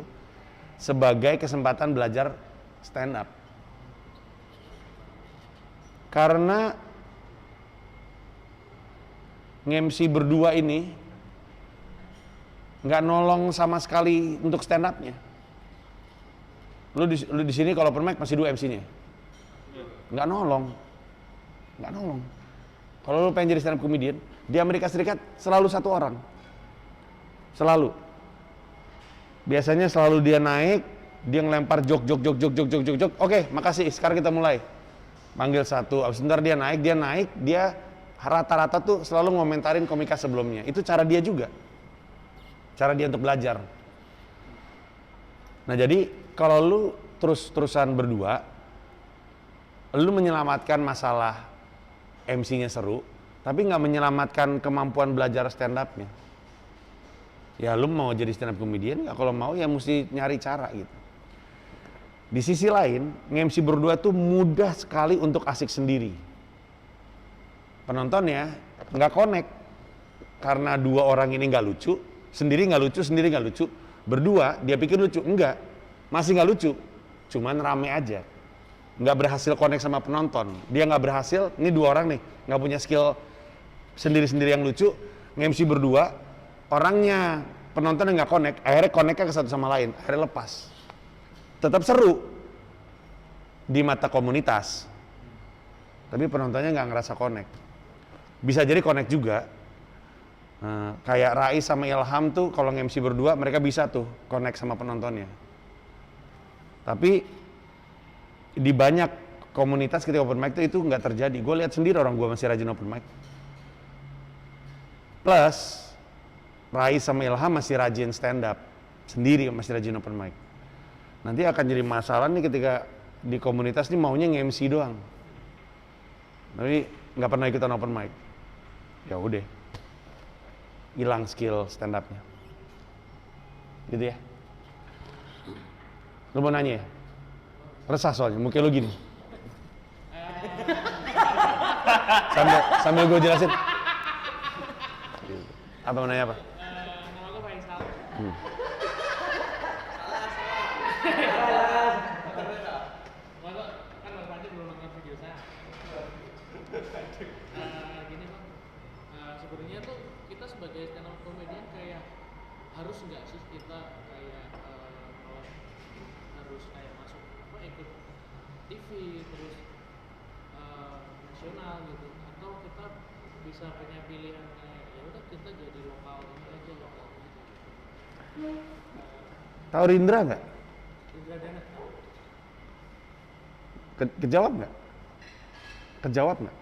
sebagai kesempatan belajar stand up. Karena nge-MC berdua ini nggak nolong sama sekali untuk stand up-nya. Lu di sini kalau open mic masih 2 MC-nya. Nggak nolong. Kalau lu pengen jadi stand up comedian, di Amerika Serikat selalu 1 orang. Selalu. Biasanya selalu dia naik, dia ngelempar jok. Oke, makasih. Sekarang kita mulai. Panggil 1, abis ntar dia naik, dia rata-rata tuh selalu ngomentarin komika sebelumnya. Itu cara dia juga. Cara dia untuk belajar. Nah jadi kalau lu terus-terusan berdua, lu menyelamatkan masalah MC-nya seru, tapi nggak menyelamatkan kemampuan belajar stand up-nya. Ya lu mau jadi stand up comedian, ya kalau mau ya mesti nyari cara gitu. Di sisi lain, nge-MC berdua tuh mudah sekali untuk asik sendiri. Penontonnya nggak connect karena 2 orang ini nggak lucu, sendiri nggak lucu, berdua dia pikir lucu, enggak, masih nggak lucu, cuman rame aja, nggak berhasil connect sama penonton, dia nggak berhasil, ini 2 orang nih nggak punya skill sendiri-sendiri yang lucu, nge-MC berdua, orangnya penontonnya nggak connect, akhirnya connect-nya ke satu sama lain, akhirnya lepas, tetap seru di mata komunitas, tapi penontonnya nggak ngerasa connect. Bisa jadi connect juga, kayak Rais sama Ilham tuh kalau nge-MC berdua mereka bisa tuh connect sama penontonnya. Tapi di banyak komunitas ketika open mic itu nggak terjadi. Gue lihat sendiri orang gue masih rajin open mic. Plus Rais sama Ilham masih rajin stand up sendiri, masih rajin open mic. Nanti akan jadi masalah nih ketika di komunitas nih maunya nge-MC doang, tapi nggak pernah ikutan open mic. Ya udah, hilang skill stand up-nya. Gitu ya. Lu mau nanya ya? Resah soalnya, muka lu gini. Sambil gue jelasin. Apa mau nanya apa? Nama gue Faisal. Kan Bang Panji belum nonton video saya. Gini Bang, sebenarnya tuh kita sebagai stand up comedian kayak harus nggak sih kita kayak kalau harus kayak masuk ikut TV terus nasional gitu, atau kita bisa punya pilihan kayak ya udah kita jadi lokal ini aja lokal gitu. Tahu Rindra nggak? Indra Dana. Kejawab nggak? Kejawab nggak?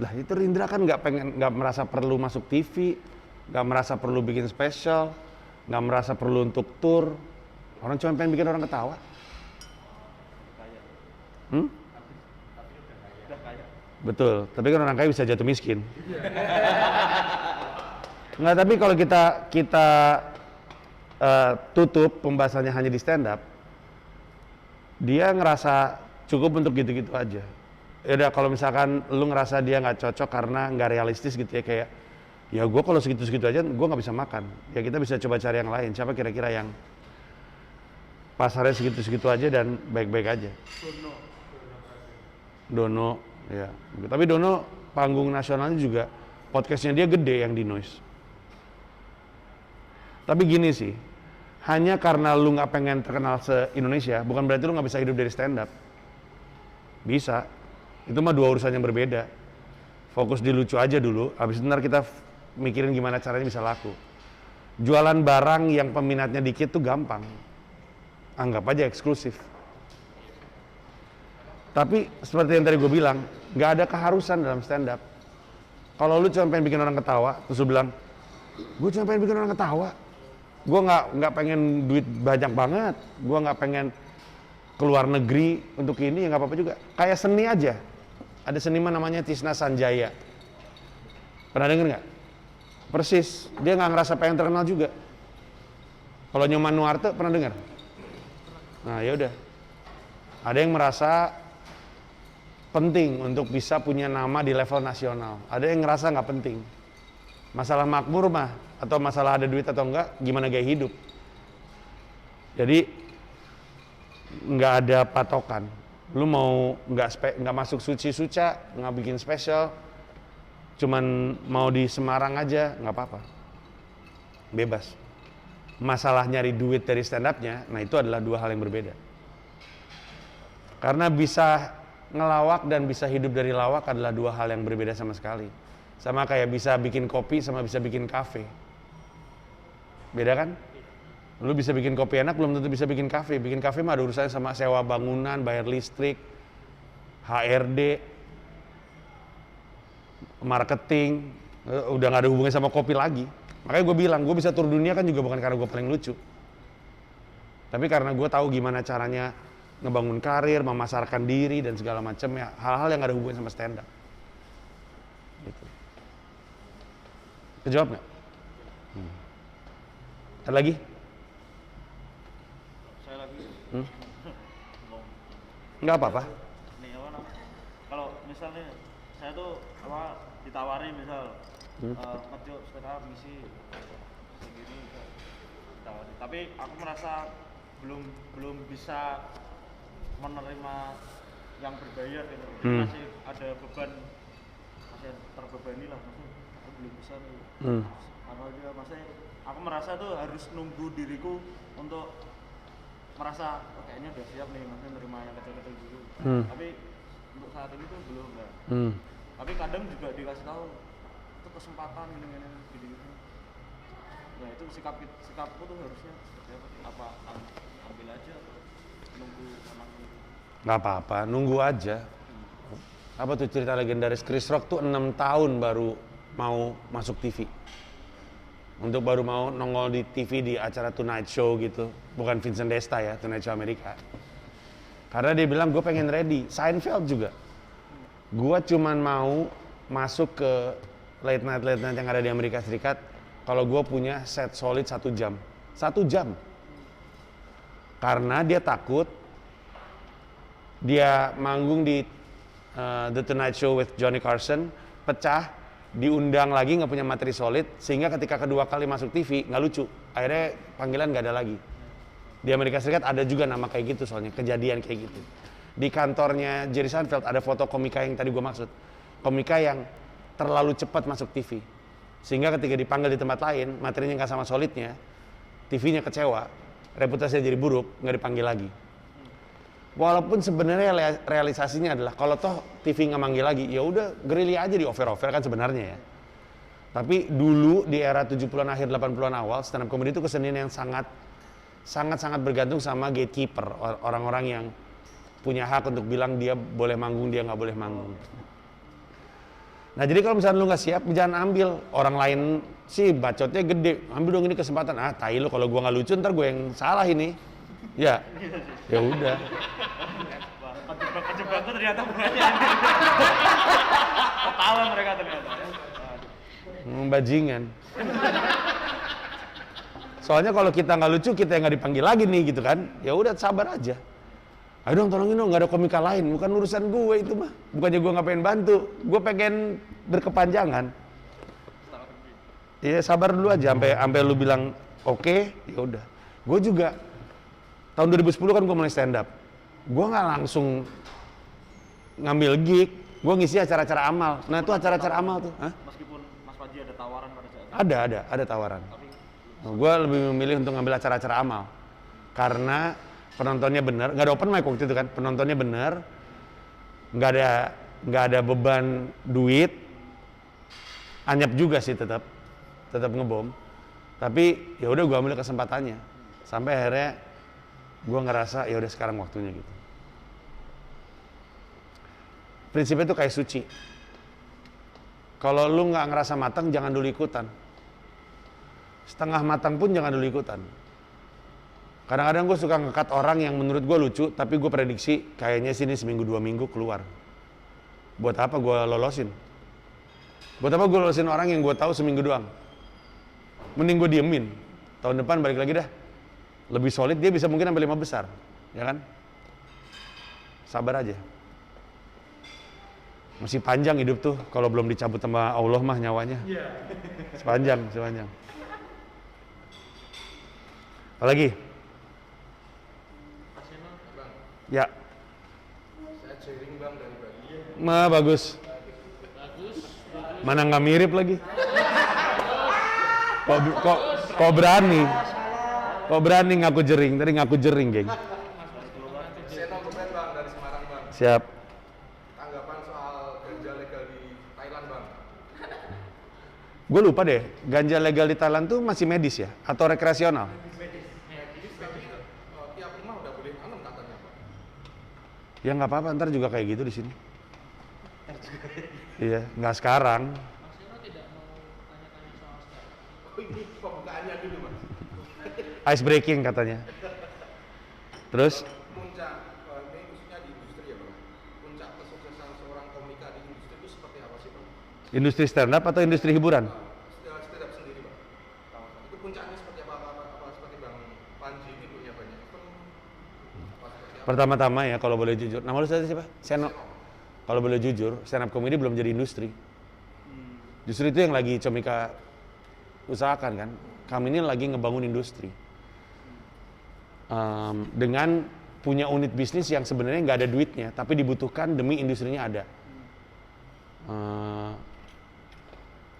Lah itu Rindra kan nggak merasa perlu masuk TV, nggak merasa perlu bikin spesial, nggak merasa perlu untuk tour. Orang cuma pengen bikin orang ketawa. Betul, tapi kan orang kaya bisa jatuh miskin. Nggak, tapi kalau kita tutup pembahasannya hanya di stand up, dia ngerasa cukup untuk gitu-gitu aja. Yaudah kalau misalkan lu ngerasa dia nggak cocok karena nggak realistis gitu ya, kayak ya gue kalau segitu-segitu aja gue nggak bisa makan, ya kita bisa coba cari yang lain. Siapa kira-kira yang pasarnya segitu-segitu aja dan baik-baik aja? Dono, ya. Tapi Dono panggung nasionalnya juga, podcastnya dia gede yang di Noise. Tapi gini sih, hanya karena lu nggak pengen terkenal se-Indonesia, bukan berarti lu nggak bisa hidup dari stand up. Bisa, itu mah 2 urusan yang berbeda. Fokus di lucu aja dulu, habis itu ntar kita mikirin gimana caranya bisa laku. Jualan barang yang peminatnya dikit tuh gampang, anggap aja eksklusif. Tapi seperti yang tadi gue bilang, nggak ada keharusan dalam stand up. Kalau lu cuma pengen bikin orang ketawa, terus lu bilang, gue cuma pengen bikin orang ketawa, gue nggak pengen duit banyak banget, gue nggak pengen keluar negeri untuk ini, ya nggak apa-apa juga. Kayak seni aja. Ada seniman namanya Tisna Sanjaya. Pernah denger nggak? Persis, dia nggak ngerasa pengen terkenal juga. Kalau Nyoman Nuarte pernah dengar? Nah yaudah, ada yang merasa penting untuk bisa punya nama di level nasional. Ada yang ngerasa nggak penting. Masalah makmur mah, atau masalah ada duit atau enggak, gimana gaya hidup. Jadi nggak ada patokan. Lu mau nggak masuk suca, nggak bikin spesial, cuman mau di Semarang aja nggak apa-apa, bebas. Masalah nyari duit dari stand up-nya, nah itu adalah dua hal yang berbeda. Karena bisa ngelawak dan bisa hidup dari lawak adalah dua hal yang berbeda sama sekali. Sama kayak bisa bikin kopi sama bisa bikin kafe. Beda kan? Lu bisa bikin kopi enak, belum tentu bisa bikin kafe. Bikin kafe mah ada urusannya sama sewa bangunan, bayar listrik, HRD, marketing, udah gak ada hubungannya sama kopi lagi. Makanya gue bilang, gue bisa tur dunia kan juga bukan karena gue paling lucu. Tapi karena gue tahu gimana caranya ngebangun karir, memasarkan diri, dan segala macam ya. Hal-hal yang gak ada hubungannya sama stand up. Gitu. Kejawab gak? Ada lagi? Saya lagi. Nggak apa-apa. Nih apa namanya? Kalau misalnya saya tuh ditawari misal kerja stand up misi segini ditawari. Tapi aku merasa belum bisa menerima yang berbayar gitu. Jadi masih ada beban, masih terbebani lah, maksudnya aku belum bisa nih. Apa aja maksudnya aku merasa tuh harus nunggu diriku untuk merasa kayaknya udah siap nih maksudnya nerima yang kecil-kecil dulu. Tapi untuk saat ini tuh belum ya. Tapi kadang juga dikasih tahu itu kesempatan gini-gini. Nah itu sikapku tuh harusnya seperti apa? Ambil aja atau nunggu emang gitu? Nggak apa-apa, nunggu aja. Apa tuh cerita legendaris Chris Rock tuh 6 tahun baru mau masuk TV. Untuk baru mau nongol di TV di acara Tonight Show gitu. Bukan Vincent Desta ya, Tonight Show Amerika. Karena dia bilang gue pengen ready. Seinfeld juga. Gue cuman mau masuk ke late night yang ada di Amerika Serikat kalau gue punya set solid 1 jam. 1 jam. Karena dia takut dia manggung di The Tonight Show with Johnny Carson, pecah, diundang lagi nggak punya materi solid, sehingga ketika kedua kali masuk TV nggak lucu, akhirnya panggilan nggak ada lagi. Di Amerika Serikat ada juga nama kayak gitu, soalnya kejadian kayak gitu. Di kantornya Jerry Seinfeld ada foto komika yang tadi gue maksud, komika yang terlalu cepat masuk TV, sehingga ketika dipanggil di tempat lain materinya nggak sama solidnya, TV-nya kecewa, reputasinya jadi buruk, nggak dipanggil lagi. Walaupun sebenarnya realisasinya adalah kalau toh TV nggak manggil lagi, ya udah gerilya aja di over kan sebenarnya ya. Tapi dulu di era 70-an akhir 80-an awal, stand up comedy itu kesenian yang sangat bergantung sama gatekeeper, orang-orang yang punya hak untuk bilang dia boleh manggung, dia nggak boleh manggung. Nah jadi kalau misalnya lu nggak siap, jangan ambil. Orang lain sih bacotnya gede, ambil dong ini kesempatan. Ah tai lu, kalau gua nggak lucu ntar gue yang salah ini. Ya udah. Kejebaknya ternyata bukannya. Ketawa mereka ternyata. Bajingan. Soalnya kalau kita nggak lucu, kita yang nggak dipanggil lagi nih gitu kan. Ya udah sabar aja. Ayo dong tolongin dong, nggak ada komika lain. Bukan urusan gue itu mah. Bukannya gue nggak pengen bantu. Gue pengen berkepanjangan. Iya sabar dulu aja sampai lu bilang oke, ya udah. Gue juga tahun 2010 kan gue mulai stand up. Gue nggak langsung ngambil gig, gue ngisi acara-acara amal. Nah itu acara-acara amal tuh. Hah? Meskipun Mas Paji ada tawaran pada saat itu. Ada tawaran. Gue lebih memilih untuk ngambil acara-acara amal karena penontonnya bener, nggak ada open mic waktu itu kan, penontonnya bener, nggak ada beban duit, anyap juga sih tetap ngebom, tapi ya udah gue ambil kesempatannya, sampai akhirnya gue ngerasa ya udah sekarang waktunya gitu. Prinsipnya tuh kayak suci. Kalau lu nggak ngerasa matang, jangan dulu ikutan. Setengah matang pun jangan dulu ikutan. Kadang-kadang gue suka ngekat orang yang menurut gue lucu, tapi gue prediksi kayaknya sini seminggu 2 minggu keluar. Buat apa gue lolosin? Buat apa gue lolosin orang yang gue tahu seminggu doang? Mending gue diemin. Tahun depan balik lagi dah. Lebih solid, dia bisa mungkin sampai 5 besar, ya kan? Sabar aja. Masih panjang hidup tuh, kalau belum dicabut sama Allah mah nyawanya. Sepanjang. Apalagi? Bang, Ya. Saya sharing bang dari Bali. Bagus. Bagus. Mana nggak mirip lagi? Kok berani? Kok berani ngaku jering? Tadi ngaku jering, geng. Seno komen bang dari Semarang bang. Siap. Tanggapan soal ganja legal di Thailand bang. Gue lupa deh, ganja legal di Thailand tuh masih medis ya? Atau rekreasional? Tapi tiap rumah udah boleh nanam katanya bang. Ya nggak apa-apa, ntar juga kayak gitu di sini. Iya, nggak sekarang. Mas Eno tidak mau tanya-tanya soal sekarang. Oh ini pembukaannya dulu mas. Ice breaking katanya. Terus? Puncak, ini khususnya di industri ya bang. Puncak kesuksesan seorang komika di industri itu seperti apa sih bang? Industri stand up atau industri hiburan? Stand up sendiri bang. Itu puncaknya seperti apa seperti bang Panji ini punya banyak event. Seperti apa? Pertama-tama ya, kalau boleh jujur. Nama lu siapa? Seno. Kalau boleh jujur, stand up comedy belum jadi industri. Justru itu yang lagi Comika usahakan kan. Kami ini lagi ngebangun industri. Dengan punya unit bisnis yang sebenarnya nggak ada duitnya, tapi dibutuhkan demi industrinya ada.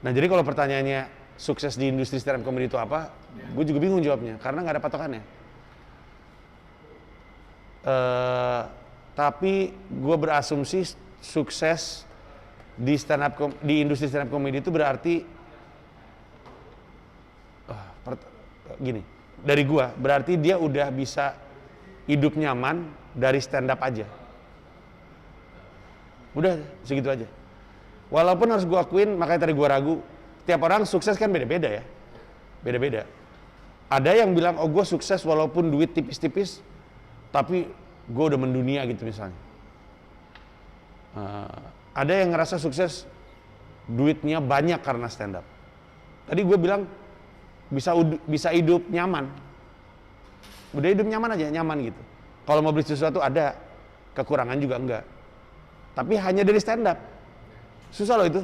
Nah jadi kalau pertanyaannya sukses di industri stand up comedy itu apa? Gue juga bingung jawabnya, karena nggak ada patokannya. Tapi gue berasumsi sukses di industri stand up comedy itu berarti gini, dari gue berarti dia udah bisa hidup nyaman dari stand up aja. Udah segitu aja. Walaupun harus gue akuin, makanya tadi gue ragu, tiap orang sukses kan beda-beda ya. Beda-beda. Ada yang bilang, oh gue sukses walaupun duit tipis-tipis, tapi gue udah mendunia gitu misalnya. Ada yang ngerasa sukses duitnya banyak karena stand up. Tadi gue bilang bisa hidup nyaman. Udah hidup nyaman aja, nyaman gitu. Kalau mau beli sesuatu ada, kekurangan juga enggak. Tapi hanya dari stand up. Susah loh itu.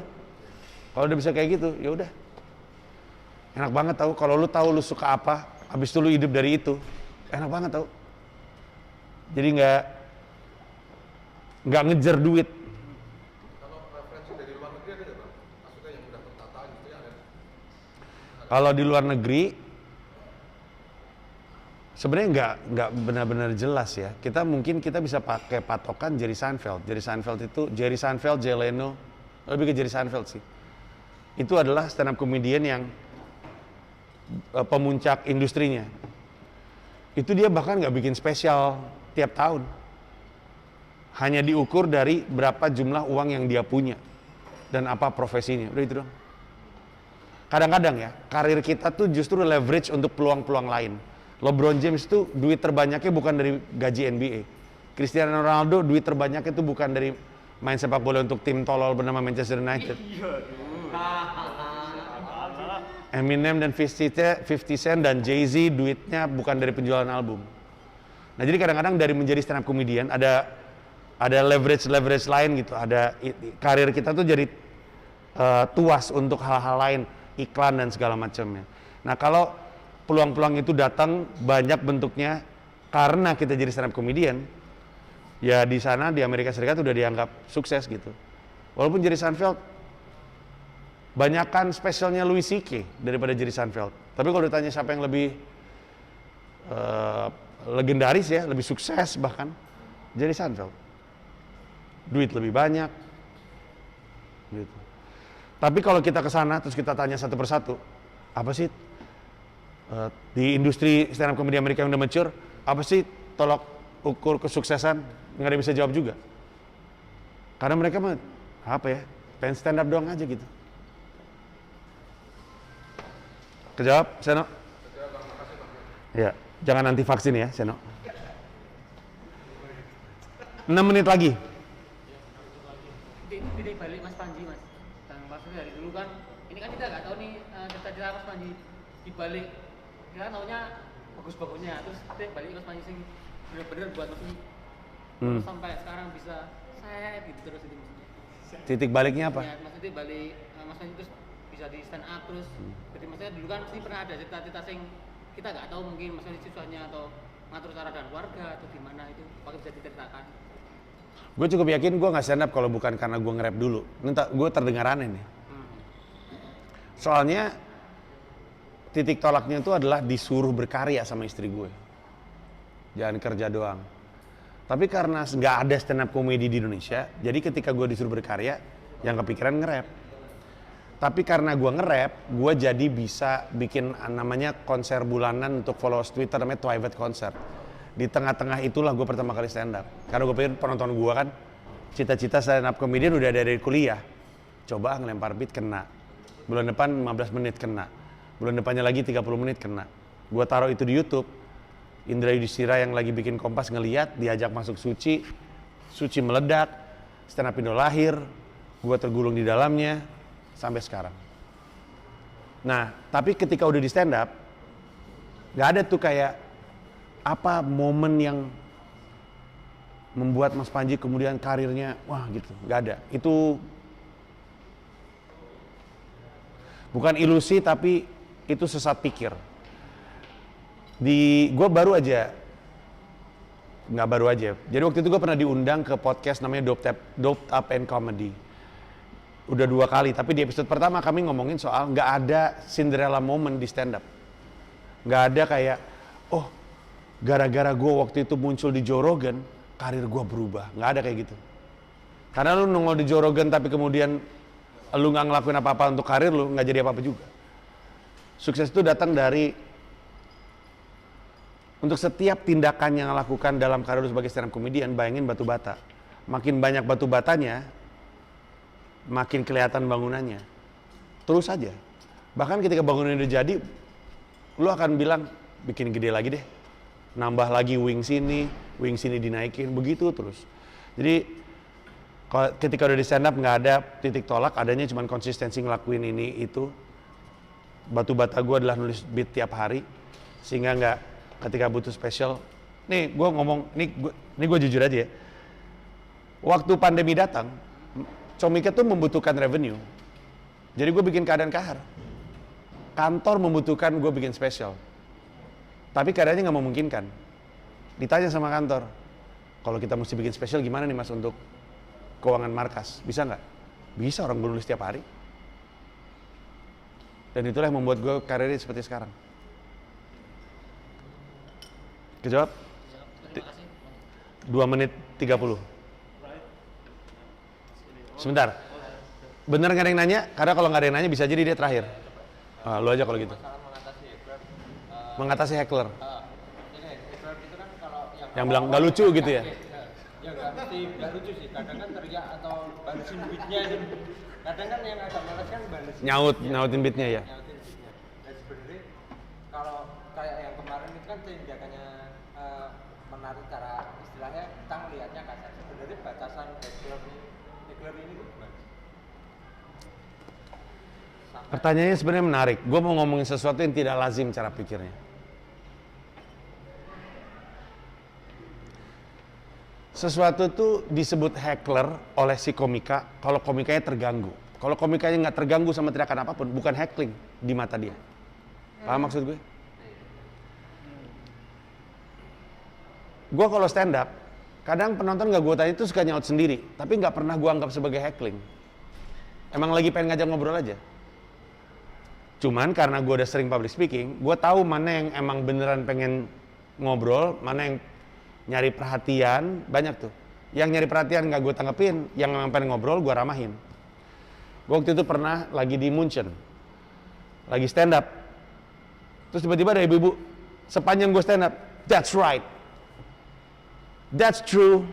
Kalau udah bisa kayak gitu, ya udah. Enak banget tahu kalau lu tahu lu suka apa, habis itu lu hidup dari itu. Enak banget tahu. Jadi nggak ngejar duit. Kalau referensi dari luar negeri ada nggak bang? Maksudnya yang udah tertata gitu ya ada? Kalau di luar negeri sebenarnya nggak benar-benar jelas ya. Kita bisa pakai patokan Jerry Seinfeld. Jerry Seinfeld, Jay Leno, lebih ke Jerry Seinfeld sih. Itu adalah stand up comedian yang pemuncak industrinya. Itu dia bahkan nggak bikin spesial tiap tahun. Hanya diukur dari berapa jumlah uang yang dia punya dan apa profesinya. Udah itu dong. Kadang-kadang ya, karir kita tuh justru leverage untuk peluang-peluang lain. LeBron James tuh duit terbanyaknya bukan dari gaji NBA. Cristiano Ronaldo duit terbanyaknya itu bukan dari main sepak bola untuk tim tolol bernama Manchester United. Eminem dan 50 Cent dan Jay-Z duitnya bukan dari penjualan album. Nah jadi kadang-kadang dari menjadi stand up comedian ada leverage lain gitu. Karir kita tuh jadi tuas untuk hal-hal lain, iklan dan segala macamnya. Nah kalau peluang-peluang itu datang banyak bentuknya karena kita jadi stand up comedian, ya di sana di Amerika Serikat udah dianggap sukses gitu. Walaupun Jerry Seinfeld banyakan spesialnya Louis C.K. daripada Jerry Seinfeld. Tapi kalau ditanya siapa yang lebih legendaris ya, lebih sukses bahkan, Jerry Seinfeld. Duit lebih banyak. Gitu. Tapi kalau kita ke sana terus kita tanya satu persatu, apa sih di industri stand up comedy Amerika yang udah mature, apa sih tolok ukur kesuksesan? Nggak ada yang bisa jawab juga. Karena mereka mah apa ya, pengen stand up doang aja gitu. Kejawab, Seno? Ya, jangan anti vaksin ya, Seno. 6 menit lagi. Titik balik Mas Panji Mas. Dan maksudnya dari dulu kan, ini kan kita nggak tahu nih cerita-cerita Mas Panji di balik. Kita taunya bagus-bagusnya, terus titik balik Mas Panji sing bener-bener buat Mas sampai sekarang bisa set gitu terus itu maksudnya. Titik baliknya apa? Ya, maksudnya balik Mas Panji terus bisa di stand up terus. Jadi maksudnya dulu kan pasti pernah ada cerita-cerita sing kita nggak tahu mungkin maksudnya susahnya atau ngatur cara dan keluarga atau gimana itu? Apakah bisa diceritakan? Gue cukup yakin gue nggak stand up kalau bukan karena gue nge-rap dulu. Nanti gue terdengar aneh nih. Soalnya titik tolaknya itu adalah disuruh berkarya sama istri gue. Jangan kerja doang. Tapi karena nggak ada stand up comedy di Indonesia, jadi ketika gue disuruh berkarya, yang kepikiran nge-rap. Tapi karena gue nge-rap, gue jadi bisa bikin namanya konser bulanan untuk followers Twitter, namanya Twilight Concert. Di tengah-tengah itulah gue pertama kali stand up. Karena gue pikir penonton gue kan, cita-cita stand up comedian udah dari kuliah. Coba ngelempar beat kena. Bulan depan 15 menit kena. Bulan depannya lagi 30 menit kena. Gue taruh itu di YouTube. Indra Yudhistira yang lagi bikin Kompas ngeliat, diajak masuk Suci. Suci meledak. Stand up Indo lahir. Gue tergulung di dalamnya. Sampai sekarang. Nah, tapi ketika udah di stand up, gak ada tuh kayak apa momen yang membuat Mas Panji kemudian karirnya, wah gitu. Gak ada. Itu bukan ilusi tapi itu sesat pikir. Gue baru aja, nggak baru aja. Jadi waktu itu gue pernah diundang ke podcast namanya Doped Up and Comedy. Udah 2 kali, tapi di episode pertama kami ngomongin soal nggak ada Cinderella moment di stand up. Nggak ada kayak, oh gara-gara gue waktu itu muncul di Joe Rogan, karir gue berubah. Nggak ada kayak gitu. Karena lu nongol di Joe Rogan tapi kemudian lu nggak ngelakuin apa-apa untuk karir lu, nggak jadi apa-apa juga. Sukses itu datang dari untuk setiap tindakan yang lakukan dalam karir lu sebagai stand up comedian, bayangin batu bata. Makin banyak batu batanya, makin kelihatan bangunannya. Terus aja. Bahkan ketika bangunan udah jadi, lu akan bilang, bikin gede lagi deh. Nambah lagi wing sini dinaikin, begitu terus. Jadi, ketika udah di stand up nggak ada titik tolak, adanya cuma konsistensi ngelakuin ini, itu. Batu bata gue adalah nulis beat tiap hari, sehingga nggak ketika butuh special. Nih, gue ngomong, ini gue jujur aja ya. Waktu pandemi datang, Comika tuh membutuhkan revenue. Jadi gue bikin keadaan kahar. Kantor membutuhkan gue bikin spesial. Tapi keadaannya nggak memungkinkan. Ditanya sama kantor, kalau kita mesti bikin spesial gimana nih mas untuk keuangan markas? Bisa nggak? Bisa, orang gue nulis tiap hari. Dan itulah yang membuat gue karirnya seperti sekarang. Kejawab? 2 menit 30. Sebentar, bener nggak ada yang nanya? Karena kalau nggak ada yang nanya bisa jadi dia terakhir. Lu aja kalau gitu. Mengatasi heckler. Ini heckler itu kan kalau yang bilang nggak lucu gitu ya? Ya nggak mesti nggak lucu sih. Kadang kan teriak atau balesin beatnya itu. Kadang kan yang agak males kan balesin. Nyautin beatnya ya. Nyautin beatnya. Dan sebenarnya kalau kayak yang kemarin itu kan tindakannya menarik cara istilahnya kita melihatnya kasar. Sebenarnya batasan heckler ini gimana? Pertanyaannya sebenarnya menarik. Gue mau ngomongin sesuatu yang tidak lazim cara pikirnya. Sesuatu itu disebut heckler oleh si komika kalau komikanya terganggu. Kalau komikanya nggak terganggu sama teriakan apapun, bukan heckling di mata dia. Paham maksud gue? Gue kalau stand up, kadang penonton nggak gue tanya itu suka nyaut sendiri, tapi nggak pernah gue anggap sebagai heckling. Emang lagi pengen ngajak ngobrol aja. Cuman karena gue udah sering public speaking, gue tahu mana yang emang beneran pengen ngobrol, mana yang nyari perhatian, banyak tuh. Yang nyari perhatian nggak gue tanggepin, yang emang pengen ngobrol gue ramahin. Gue waktu itu pernah lagi di Munchen, lagi stand up. Terus tiba-tiba ada ibu-ibu, sepanjang gue stand up, that's right. That's true.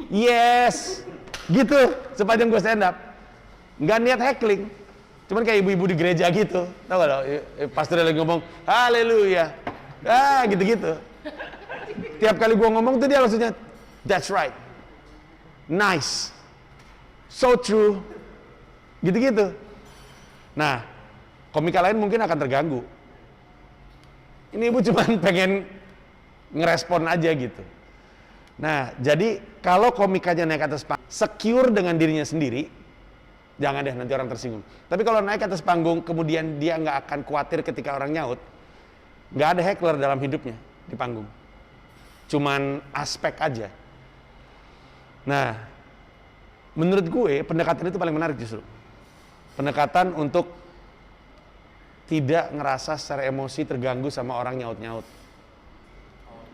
Yes. Gitu, sepanjang gue stand up. Nggak niat heckling. Cuman kayak ibu-ibu di gereja gitu. Tahu gak lo? Pastor lagi ngomong, haleluya. Gitu-gitu. Tiap kali gue ngomong tuh dia langsungnya, that's right. Nice. So true. Gitu-gitu. Nah, komika lain mungkin akan terganggu. Ini ibu cuman pengen ngerespon aja gitu. Nah, jadi kalau komikanya naik atas panggung, secure dengan dirinya sendiri, jangan deh nanti orang tersinggung. Tapi kalau naik atas panggung, kemudian dia nggak akan khawatir ketika orang nyaut, nggak ada heckler dalam hidupnya. di panggung. Cuman aspek aja. Nah, menurut gue pendekatan itu paling menarik justru. Pendekatan untuk tidak ngerasa secara emosi terganggu sama orang nyaut-nyaut.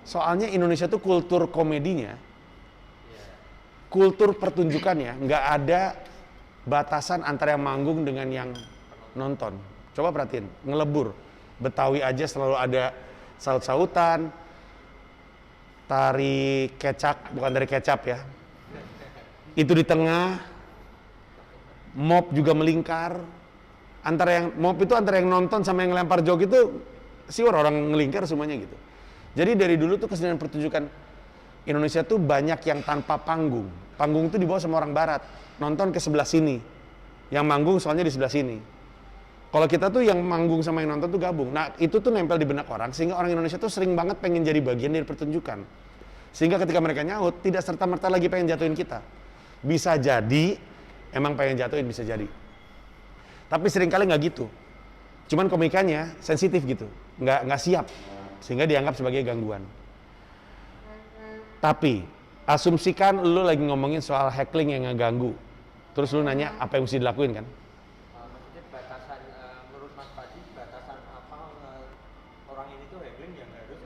Soalnya Indonesia tuh kultur komedinya, kultur pertunjukannya, nggak ada batasan antara yang manggung dengan yang nonton. Coba perhatiin, ngelebur. Betawi aja selalu ada saut-sautan, tari kecap, bukan tari kecap ya. Itu di tengah, mob juga melingkar. Mob itu antara yang nonton sama yang lempar jok itu, siwar orang ngelingkar semuanya gitu. Jadi dari dulu tuh kesenian pertunjukan Indonesia tuh banyak yang tanpa panggung. Panggung itu dibawa sama orang barat, nonton ke sebelah sini. Yang manggung soalnya di sebelah sini. Kalau kita tuh yang manggung sama yang nonton tuh gabung. Nah itu tuh nempel di benak orang, sehingga orang Indonesia tuh sering banget pengen jadi bagian dari pertunjukan. Sehingga ketika mereka nyaut, tidak serta-merta lagi pengen jatuhin kita. Bisa jadi, emang pengen jatuhin bisa jadi. Tapi seringkali nggak gitu. Cuman komikanya sensitif gitu, nggak siap. Sehingga dianggap sebagai gangguan. Tapi, asumsikan lu lagi ngomongin soal heckling yang ngeganggu. Terus lu nanya apa yang mesti dilakuin kan? Maksudnya batasan, menurut Mas Padi, batasan apa orang ini tuh heckling yang harus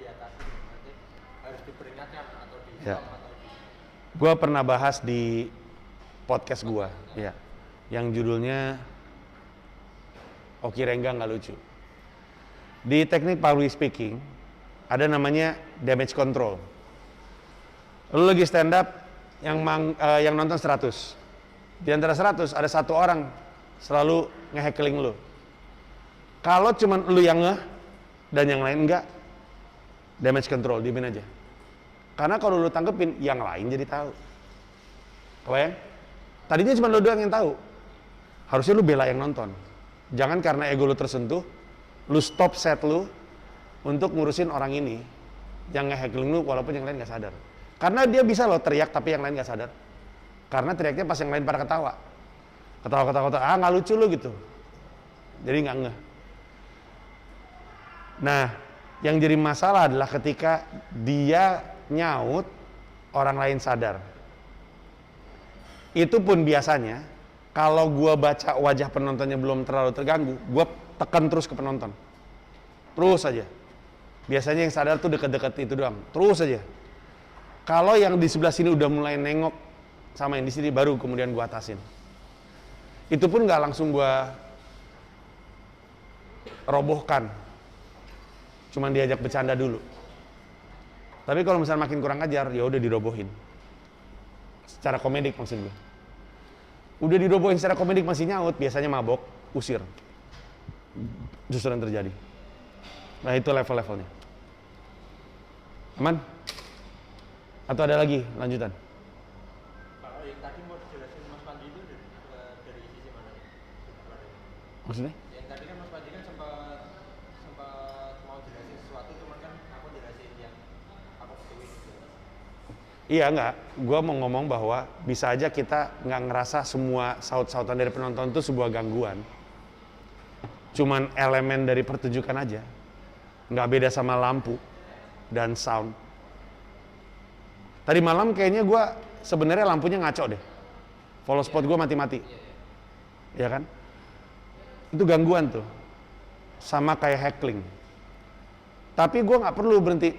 diatasi? Maksudnya harus diperingatkan atau di stop atau di... Gua pernah bahas di podcast gua, ya, yang judulnya Oki Rengga nggak lucu. Di teknik public speaking ada namanya damage control. Lu lagi stand up yang nonton 100. Di antara 100 ada satu orang selalu nge-heckling lu. Kalau cuman lu yang ngeh dan yang lain enggak, damage control, diemin aja. Karena kalau lu tanggepin, yang lain jadi tahu. Kebayang? Tadinya cuma lu doang yang tahu. Harusnya lu bela yang nonton. Jangan karena ego lu tersentuh, lu stop set lu untuk ngurusin orang ini yang nge-heckling lu walaupun yang lain gak sadar. Karena dia bisa loh teriak tapi yang lain gak sadar. Karena teriaknya pas yang lain pada ketawa. Ketawa, nggak lucu lu gitu. Jadi nggak ngeh. Nah, yang jadi masalah adalah ketika dia nyaut, orang lain sadar. Itu pun biasanya, kalau gua baca wajah penontonnya belum terlalu terganggu, gua tekan terus ke penonton. Terus aja. Biasanya yang sadar tuh deket-deket itu doang. Terus aja. Kalau yang di sebelah sini udah mulai nengok sama yang di sini, baru kemudian gua atasin. Itu pun nggak langsung gua robohkan. Cuman diajak bercanda dulu. Tapi kalau misalnya makin kurang ajar, ya udah dirobohin. Secara komedik maksud gue. Udah dirobohin secara komedik masih nyaut, biasanya mabok, usir. Justru yang terjadi. Nah itu level-levelnya. Aman? Atau ada lagi lanjutan? Kalau yang tadi mau dijelasin Mas Pandi itu dari sisi mana? Maksudnya? Yang tadi kan Mas Pandi kan sempat mau jelasin sesuatu, cuman kan aku jelasin yang aku ketahui. Iya enggak, gue mau ngomong bahwa bisa aja kita nggak ngerasa semua saut-sautan dari penonton itu sebuah gangguan. Cuman elemen dari pertunjukan aja. Nggak beda sama lampu dan sound. Tadi malam kayaknya gue sebenarnya lampunya ngaco deh. Follow spot gue mati-mati. Ya kan? Itu gangguan tuh. Sama kayak heckling. Tapi gue nggak perlu berhenti.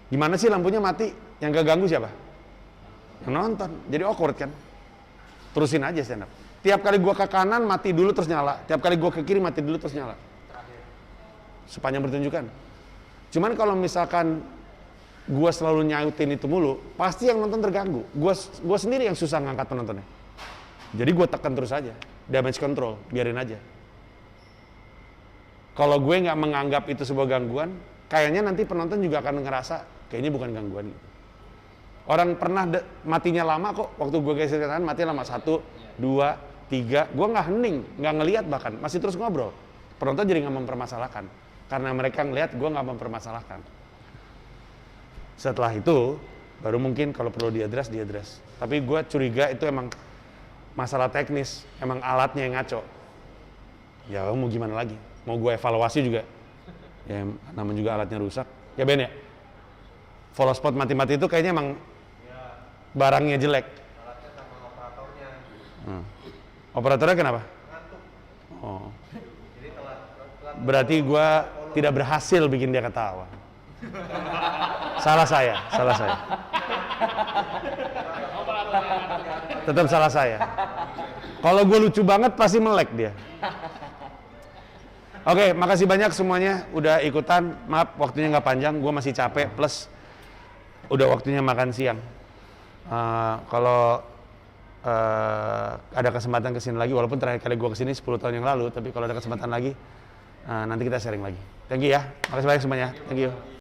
Gimana sih lampunya mati? Yang gak ganggu siapa? Yang nonton. Jadi awkward kan? Terusin aja stand up. Tiap kali gue ke kanan mati dulu terus nyala. Tiap kali gue ke kiri mati dulu terus nyala. Sepanjang pertunjukan. Cuman kalau misalkan gue selalu nyautin itu mulu, pasti yang nonton terganggu. Gue sendiri yang susah ngangkat penontonnya. Jadi gue tekan terus aja. Damage control, biarin aja. Kalau gue nggak menganggap itu sebuah gangguan, kayaknya nanti penonton juga akan ngerasa kayaknya bukan gangguan gitu. Orang pernah matinya lama kok, waktu gue geser ke kanan mati lama 1, 2, 3, gue nggak hening, nggak ngelihat bahkan, masih terus ngobrol. Penonton jadi nggak mempermasalahkan, karena mereka ngelihat gue nggak mempermasalahkan. Setelah itu, baru mungkin kalau perlu diadres. Tapi gue curiga itu emang masalah teknis, emang alatnya yang ngaco. Ya mau gimana lagi, mau gue evaluasi juga, ya namanya juga alatnya rusak. Ya Ben ya? Follow spot mati-mati itu kayaknya emang barangnya jelek. Alatnya sama operatornya. Operatornya kenapa? Ngantuk. Oh. Jadi telat. Berarti gua tidak berhasil bikin dia ketawa. Salah saya. Tetap salah saya. Kalau gue lucu banget pasti melek dia. Oke, makasih banyak semuanya udah ikutan. Maaf waktunya nggak panjang, gue masih capek. Plus udah waktunya makan siang. Kalau ada kesempatan kesini lagi, walaupun terakhir kali gue kesini 10 tahun yang lalu, tapi kalau ada kesempatan lagi, nanti kita sharing lagi. Thank you ya, makasih banyak semuanya. Thank you.